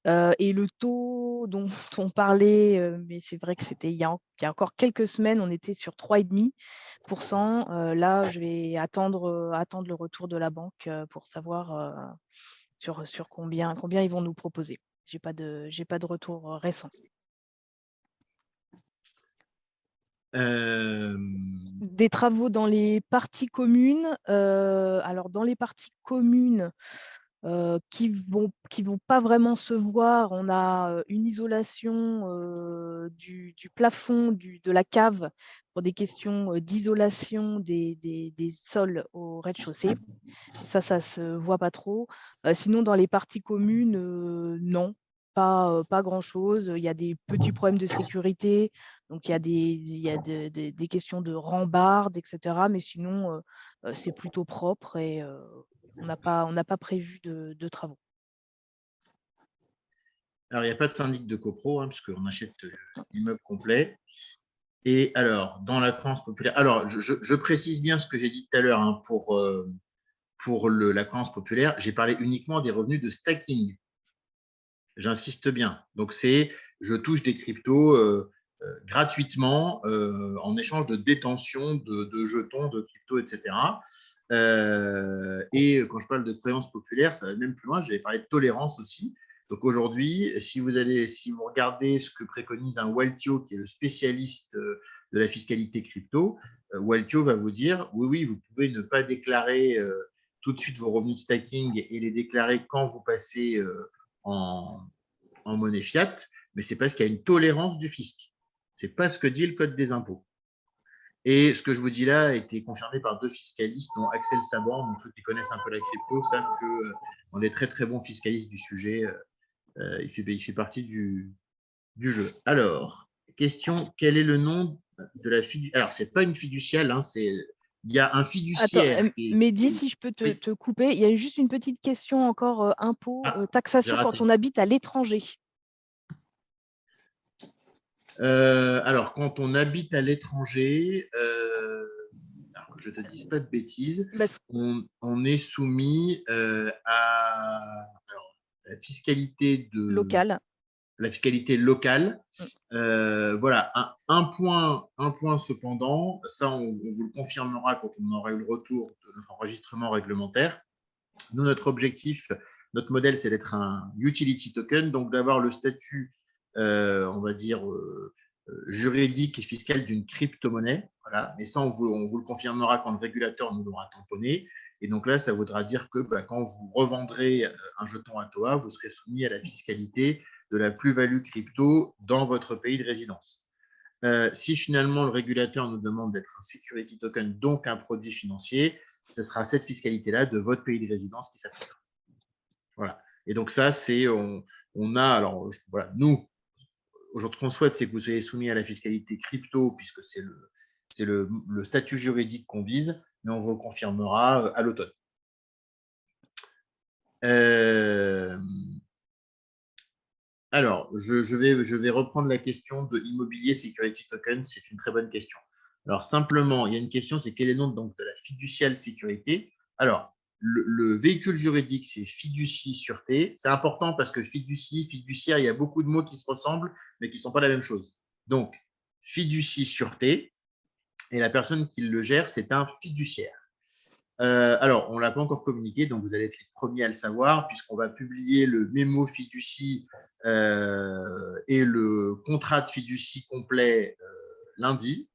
Et le taux dont on parlait, mais c'est vrai que c'était il y a encore quelques semaines, on était sur 3,5%. Là, je vais attendre le retour de la banque pour savoir sur combien ils vont nous proposer. J'ai pas de retour récent. Des travaux dans les parties communes. Alors, dans les parties communes, qui vont pas vraiment se voir. On a une isolation du plafond de la cave pour des questions d'isolation des sols au rez-de-chaussée. Ça se voit pas trop. Sinon, dans les parties communes, non, pas grand-chose. Il y a des petits problèmes de sécurité, donc il y a des questions de rambardes, etc. Mais sinon, c'est plutôt propre et on n'a pas prévu de travaux. Alors, il n'y a pas de syndic de copro, hein, puisqu'on achète l'immeuble complet. Et alors, dans la créance populaire, alors je précise bien ce que j'ai dit tout à l'heure, hein, pour la créance populaire, j'ai parlé uniquement des revenus de stacking. J'insiste bien. Donc, je touche des cryptos gratuitement en échange de détention de jetons, de cryptos, etc. Et quand je parle de créance populaire, ça va même plus loin. J'avais parlé de tolérance aussi. Donc aujourd'hui, si vous regardez ce que préconise un Waltio, qui est le spécialiste de la fiscalité crypto, Waltio va vous dire oui, vous pouvez ne pas déclarer tout de suite vos revenus de stacking et les déclarer quand vous passez en monnaie fiat, mais c'est parce qu'il y a une tolérance du fisc. Ce n'est pas ce que dit le Code des impôts. Et ce que je vous dis là a été confirmé par 2 fiscalistes, dont Axel Saban. Donc, ceux qui connaissent un peu la crypto savent qu'on est très, très bon fiscaliste du sujet. Il fait partie du jeu. Alors, question, quel est le nom de la fiduciaire? Alors, ce n'est pas une fiduciale, hein, il y a un Attends, fiduciaire Mehdi, si je peux Oui, te couper, il y a juste une petite question encore, impôt, j'ai taxation quand raté. on habite à l'étranger. Alors, quand on habite à l'étranger, alors que je ne te dise pas de bêtises, Parce- on est soumis à la fiscalité Local. locale. Mm. Voilà, un point cependant, ça on vous le confirmera quand on aura eu le retour de notre enregistrement réglementaire. Nous, notre objectif, notre modèle, c'est d'être un utility token, donc d'avoir le statut, on va dire, juridique et fiscal d'une crypto-monnaie. Voilà. Mais ça, on vous le confirmera quand le régulateur nous l'aura tamponné. Et donc là, ça voudra dire que quand vous revendrez un jeton ATOA, vous serez soumis à la fiscalité de la plus-value crypto dans votre pays de résidence. Si finalement le régulateur nous demande d'être un security token, donc un produit financier, ce sera cette fiscalité-là de votre pays de résidence qui s'appliquera. Voilà. Et donc ça, c'est on a alors voilà, nous aujourd'hui, ce qu'on souhaite, c'est que vous soyez soumis à la fiscalité crypto puisque c'est le statut juridique qu'on vise, mais on vous le confirmera à l'automne. Alors, je vais reprendre la question de immobilier security token. C'est une très bonne question. Alors, simplement, il y a une question, c'est quel est le nom donc, de la fiduciale sécurité? Alors, le véhicule juridique, c'est fiducie sûreté. C'est important parce que fiducie, fiduciaire, il y a beaucoup de mots qui se ressemblent, mais qui ne sont pas la même chose. Donc, fiducie sûreté, et la personne qui le gère, c'est un fiduciaire. Alors, on ne l'a pas encore communiqué, donc vous allez être les premiers à le savoir, puisqu'on va publier le mémo fiducie et le contrat de fiducie complet lundi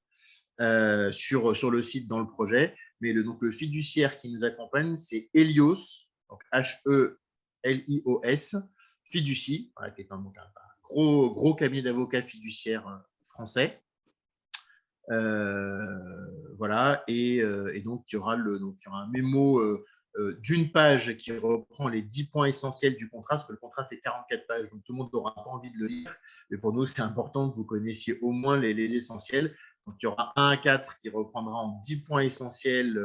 sur le site dans le projet. Mais donc, le fiduciaire qui nous accompagne, c'est Helios, donc H-E-L-I-O-S, Fiducie, voilà, qui est un gros cabinet d'avocats fiduciaires français. Voilà, et donc il y aura un mémo d'une page qui reprend les 10 points essentiels du contrat, parce que le contrat fait 44 pages, donc tout le monde n'aura pas envie de le lire, mais pour nous c'est important que vous connaissiez au moins les essentiels. Donc il y aura 1 à 4 qui reprendra en 10 points essentiels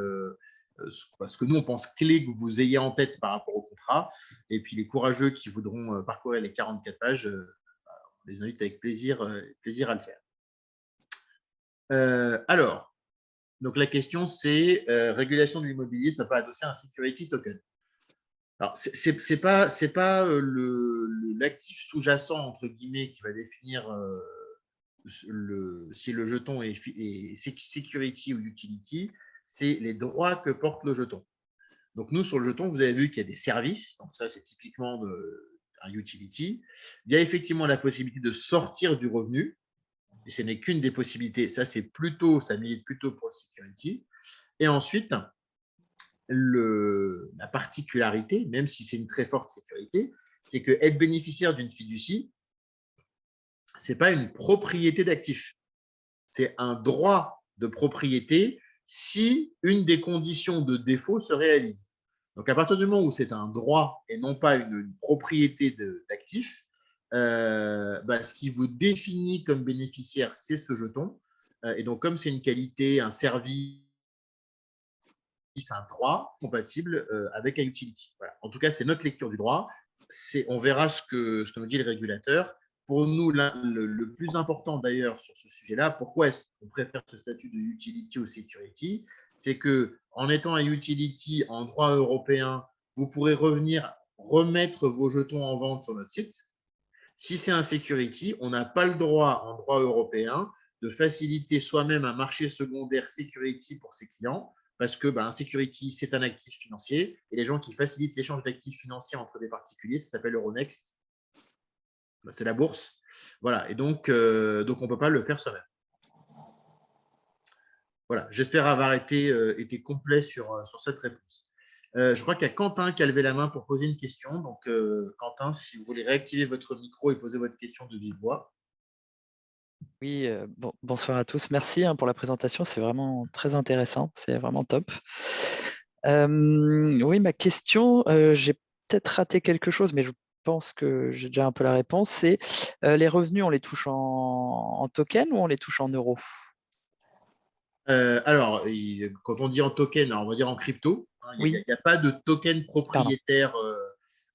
ce que nous on pense clé que vous ayez en tête par rapport au contrat, et puis les courageux qui voudront parcourir les 44 pages, on les invite avec plaisir à le faire. Alors, donc la question, c'est régulation de l'immobilier, ça peut adosser un security token. Alors, c'est pas l'actif sous-jacent, entre guillemets, qui va définir si le jeton est security ou utility, c'est les droits que porte le jeton. Donc, nous, sur le jeton, vous avez vu qu'il y a des services. Donc, ça, c'est typiquement un utility. Il y a effectivement la possibilité de sortir du revenu. Et ce n'est qu'une des possibilités. Ça milite plutôt pour le security. Et ensuite, la particularité, même si c'est une très forte sécurité, c'est que être bénéficiaire d'une fiducie, ce n'est pas une propriété d'actif. C'est un droit de propriété si une des conditions de défaut se réalise. Donc, à partir du moment où c'est un droit et non pas une propriété d'actif, ce qui vous définit comme bénéficiaire, c'est ce jeton. Et donc, comme c'est une qualité, un service, un droit compatible avec un utility. Voilà. En tout cas, c'est notre lecture du droit. On verra ce que nous dit le régulateur. Pour nous, le plus important d'ailleurs sur ce sujet-là, pourquoi est-ce qu'on préfère ce statut de utility au security? C'est qu'en étant un utility en droit européen, vous pourrez remettre vos jetons en vente sur notre site. Si c'est un security, on n'a pas le droit en droit européen de faciliter soi-même un marché secondaire security pour ses clients, parce que un security, c'est un actif financier, et les gens qui facilitent l'échange d'actifs financiers entre des particuliers, ça s'appelle Euronext. C'est la bourse. Voilà, et donc on ne peut pas le faire soi-même. Voilà, j'espère avoir été complet sur cette réponse. Je crois qu'il y a Quentin qui a levé la main pour poser une question. Donc, Quentin, si vous voulez réactiver votre micro et poser votre question de vive voix. Oui, bonsoir à tous. Merci pour la présentation. C'est vraiment très intéressant. C'est vraiment top. Oui, ma question, j'ai peut-être raté quelque chose, mais je pense que j'ai déjà un peu la réponse. C'est les revenus, on les touche en token ou on les touche en euros? Alors, quand on dit en token, alors on va dire en crypto. Hein, il Oui, n'y a pas de token pardon. propriétaire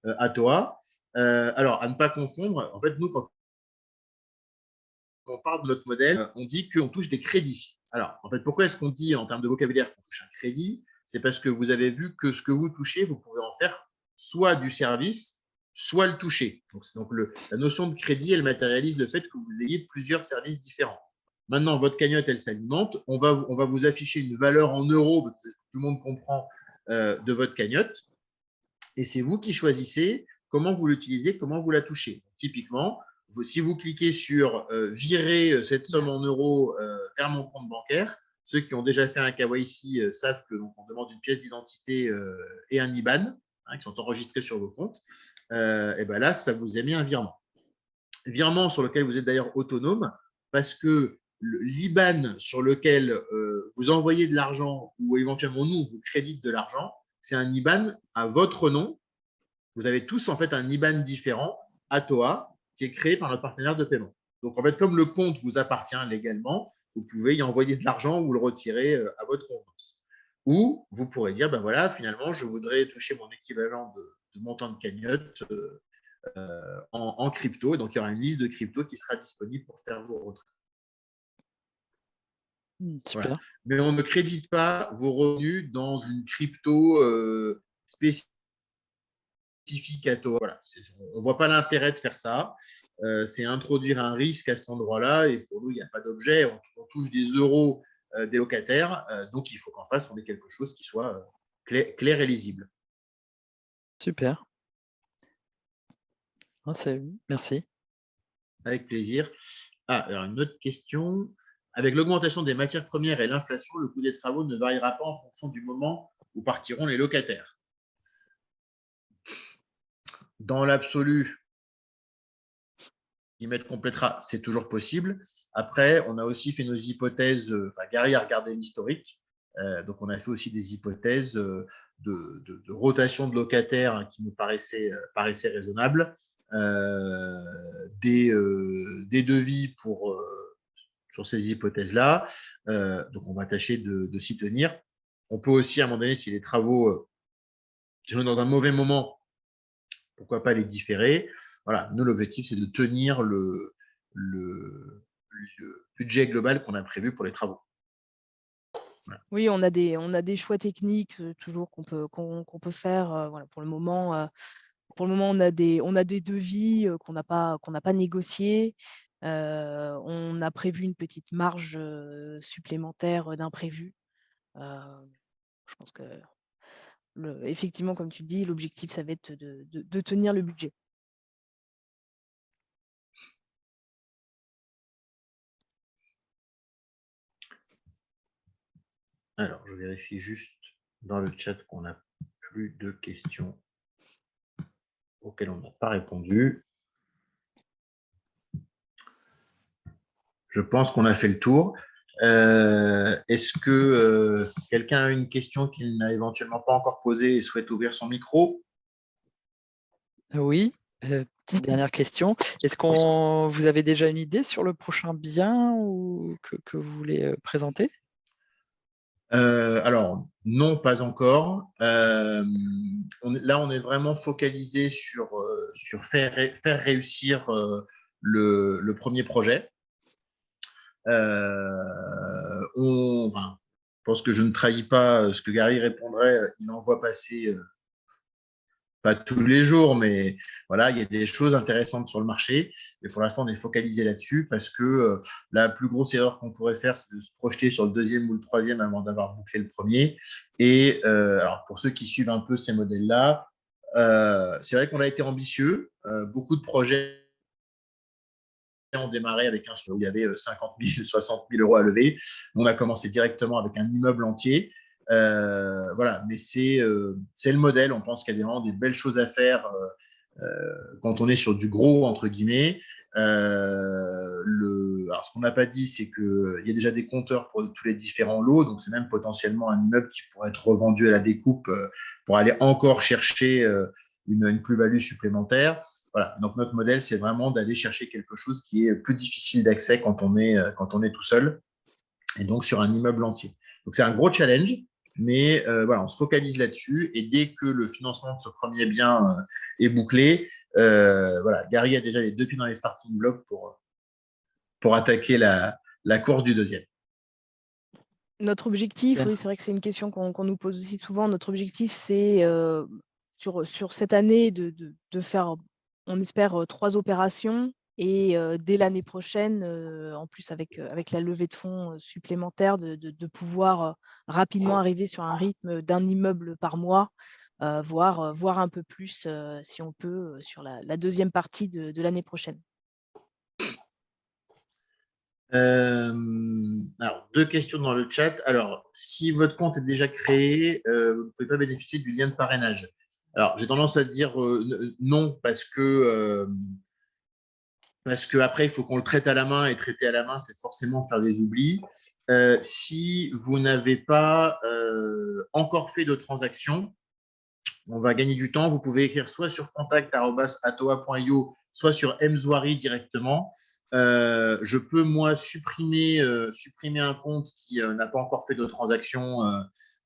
à toi. Alors, à ne pas confondre, en fait, nous, quand on parle de notre modèle, on dit qu'on touche des crédits. Alors, en fait, pourquoi est-ce qu'on dit en termes de vocabulaire qu'on touche un crédit? C'est parce que vous avez vu que ce que vous touchez, vous pouvez en faire soit du service, soit le toucher. Donc la notion de crédit, elle matérialise le fait que vous ayez plusieurs services différents. Maintenant, votre cagnotte, elle s'alimente. On va vous afficher une valeur en euros, parce que tout le monde comprend, de votre cagnotte. Et c'est vous qui choisissez comment vous l'utilisez, comment vous la touchez. Typiquement, si vous cliquez sur virer cette somme en euros vers mon compte bancaire, ceux qui ont déjà fait un KYC savent que donc, on demande une pièce d'identité et un IBAN qui sont enregistrés sur vos comptes. Et ben là, ça vous a mis un virement. Virement sur lequel vous êtes d'ailleurs autonome parce que l'IBAN sur lequel vous envoyez de l'argent ou éventuellement nous, vous crédite de l'argent, c'est un IBAN à votre nom. Vous avez tous en fait un IBAN différent, ATOA, qui est créé par notre partenaire de paiement. Donc en fait, comme le compte vous appartient légalement, vous pouvez y envoyer de l'argent ou le retirer à votre convenance. Ou vous pourrez dire, ben voilà, finalement, je voudrais toucher mon équivalent de montant de cagnotte en crypto. Et donc il y aura une liste de crypto qui sera disponible pour faire vos retraits. Super. Voilà. Mais on ne crédite pas vos revenus dans une crypto spécifique à toi. Voilà. On ne voit pas l'intérêt de faire ça. C'est introduire un risque à cet endroit-là. Et pour nous, il n'y a pas d'objet. On touche des euros des locataires. Donc, il faut qu'en face, on ait quelque chose qui soit clair et lisible. Super. Merci. Avec plaisir. Alors, une autre question. Avec l'augmentation des matières premières et l'inflation, le coût des travaux ne variera pas en fonction du moment où partiront les locataires. Dans l'absolu, Guillemette complétera, c'est toujours possible. Après, on a aussi fait nos hypothèses, Gary a regardé l'historique, donc on a fait aussi des hypothèses de rotation de locataires qui nous paraissaient raisonnables, des devis sur ces hypothèses-là. Donc on va tâcher de s'y tenir. On peut aussi, à un moment donné, si les travaux sont dans un mauvais moment, pourquoi pas les différer. Voilà, nous, l'objectif, c'est de tenir le budget global qu'on a prévu pour les travaux. Voilà. Oui, on a des choix techniques toujours qu'on peut faire. Voilà, pour le moment, on a des devis qu'on n'a pas négociés. On a prévu une petite marge supplémentaire d'imprévu. Je pense que effectivement, comme tu dis, l'objectif, ça va être de tenir le budget. Alors, je vérifie juste dans le chat qu'on n'a plus de questions auxquelles on n'a pas répondu. Je pense qu'on a fait le tour. Est-ce que quelqu'un a une question qu'il n'a éventuellement pas encore posée et souhaite ouvrir son micro? Oui, petite dernière question. Est-ce que vous avez déjà une idée sur le prochain bien ou que vous voulez présenter? Alors, non, pas encore. Là, on est vraiment focalisé sur faire réussir le premier projet. Je pense que je ne trahis pas ce que Gary répondrait. Il en voit passer, pas tous les jours, mais voilà, il y a des choses intéressantes sur le marché. Mais pour l'instant, on est focalisé là-dessus parce que la plus grosse erreur qu'on pourrait faire, c'est de se projeter sur le deuxième ou le troisième avant d'avoir bouclé le premier. Et alors, pour ceux qui suivent un peu ces modèles-là, c'est vrai qu'on a été ambitieux. Beaucoup de projets ont démarré avec un studio où il y avait 50 000, 60 000 euros à lever. On a commencé directement avec un immeuble entier. Voilà, mais c'est le modèle. On pense qu'il y a vraiment des belles choses à faire quand on est sur du gros, entre guillemets. Alors, ce qu'on n'a pas dit, c'est qu'il y a déjà des compteurs pour tous les différents lots, donc c'est même potentiellement un immeuble qui pourrait être revendu à la découpe pour aller encore chercher une plus-value supplémentaire. Voilà. Donc notre modèle, c'est vraiment d'aller chercher quelque chose qui est plus difficile d'accès quand on est tout seul, et donc sur un immeuble entier. Donc c'est un gros challenge, mais voilà, on se focalise là-dessus, et dès que le financement de ce premier bien est bouclé, voilà, Gary a déjà les 2 pieds dans les starting blocks pour attaquer la course du deuxième. Notre objectif, oui, c'est vrai que c'est une question qu'on nous pose aussi souvent. Notre objectif, c'est sur cette année de faire, on espère, 3 opérations, et dès l'année prochaine, en plus avec la levée de fonds supplémentaire, de pouvoir rapidement arriver sur un rythme d'un immeuble par mois, voire un peu plus, si on peut, sur la deuxième partie de l'année prochaine. Alors, 2 questions dans le chat. Alors, si votre compte est déjà créé, vous ne pouvez pas bénéficier du lien de parrainage. Alors, j'ai tendance à dire non, parce que après, il faut qu'on le traite à la main, et traiter à la main, c'est forcément faire des oublis. Si vous n'avez pas encore fait de transaction, on va gagner du temps. Vous pouvez écrire soit sur contact@atoa.io, soit sur Mzouari directement. Je peux, moi, supprimer un compte qui n'a pas encore fait de transaction,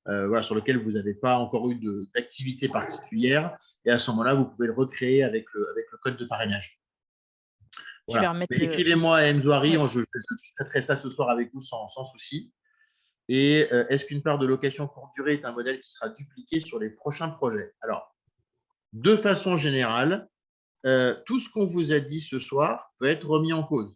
voilà, sur lequel vous n'avez pas encore eu d'activité particulière. Et à ce moment-là, vous pouvez le recréer avec le code de parrainage. Voilà. Je vais remettre Écrivez-moi à Mzouari, Ouais. je traiterai ça ce soir avec vous sans souci. Et est-ce qu'une part de location courte durée est un modèle qui sera dupliqué sur les prochains projets? Alors, de façon générale, tout ce qu'on vous a dit ce soir peut être remis en cause.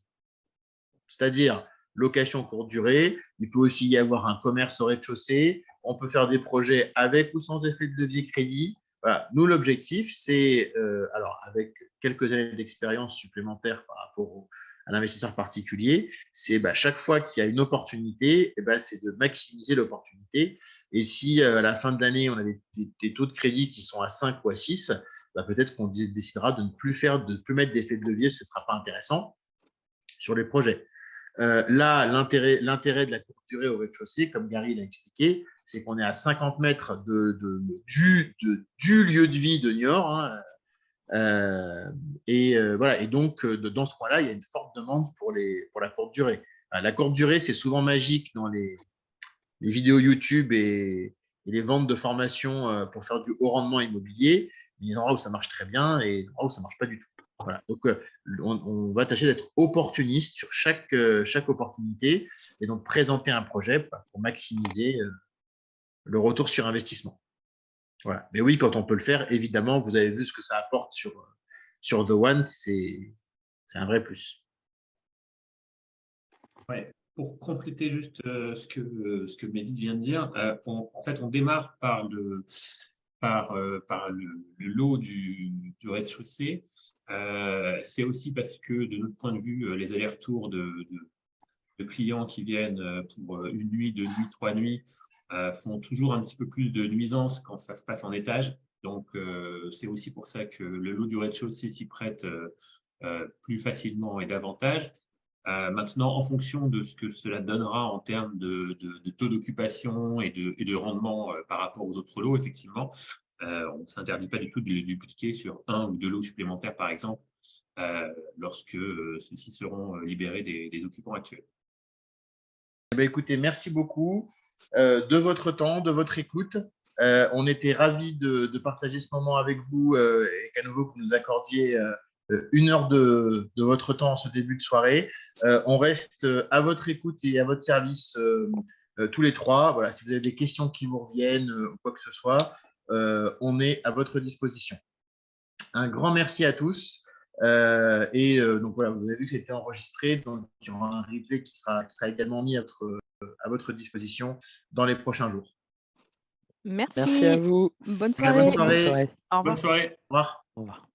C'est-à-dire location courte durée, il peut aussi y avoir un commerce au rez-de-chaussée, on peut faire des projets avec ou sans effet de levier crédit. Voilà. Nous, l'objectif, c'est, alors avec quelques années d'expérience supplémentaire par rapport à l'investisseur particulier, c'est chaque fois qu'il y a une opportunité, c'est de maximiser l'opportunité. Et si à la fin de l'année, on a des taux de crédit qui sont à 5 ou à 6, peut-être qu'on décidera de ne plus mettre d'effet de levier, ce ne sera pas intéressant sur les projets. Là, l'intérêt de la courte durée au rez-de-chaussée, comme Gary l'a expliqué, c'est qu'on est à 50 mètres du lieu de vie de Niort. Hein, voilà. Et donc, dans ce coin-là, il y a une forte demande pour la courte durée. La courte durée, c'est souvent magique dans les vidéos YouTube et les ventes de formation pour faire du haut rendement immobilier. Il y a des endroits où ça marche très bien et des endroits où ça ne marche pas du tout. Voilà. Donc, on va tâcher d'être opportuniste sur chaque opportunité, et donc présenter un projet pour maximiser le retour sur investissement. Voilà. Mais oui, quand on peut le faire, évidemment, vous avez vu ce que ça apporte sur The One, c'est un vrai plus. Ouais. Pour compléter juste ce que Mehdi vient de dire, en fait, on démarre par le lot du rez-de-chaussée. C'est aussi parce que, de notre point de vue, les allers-retours de clients qui viennent pour une nuit, 2 nuits, 3 nuits font toujours un petit peu plus de nuisances quand ça se passe en étage. Donc, c'est aussi pour ça que le lot du rez-de-chaussée s'y prête plus facilement et davantage. Maintenant, en fonction de ce que cela donnera en termes de taux d'occupation et de rendement par rapport aux autres lots, effectivement, on ne s'interdit pas du tout de le dupliquer sur 1 ou 2 lots supplémentaires, par exemple, lorsque ceux-ci seront libérés des occupants actuels. Écoutez, merci beaucoup de votre temps, de votre écoute. On était ravis de partager ce moment avec vous et qu'à nouveau, vous nous accordiez 1 heure de votre temps en ce début de soirée. On reste à votre écoute et à votre service tous les 3. Voilà, si vous avez des questions qui vous reviennent ou quoi que ce soit, on est à votre disposition. Un grand merci à tous. Donc voilà, vous avez vu que c'était enregistré, donc il y aura un replay qui sera également mis à votre disposition dans les prochains jours. Merci. Merci à vous. Bonne Très bonne soirée. soirée. Bonne soirée. Au revoir. Bonne soirée. Au revoir. Au revoir.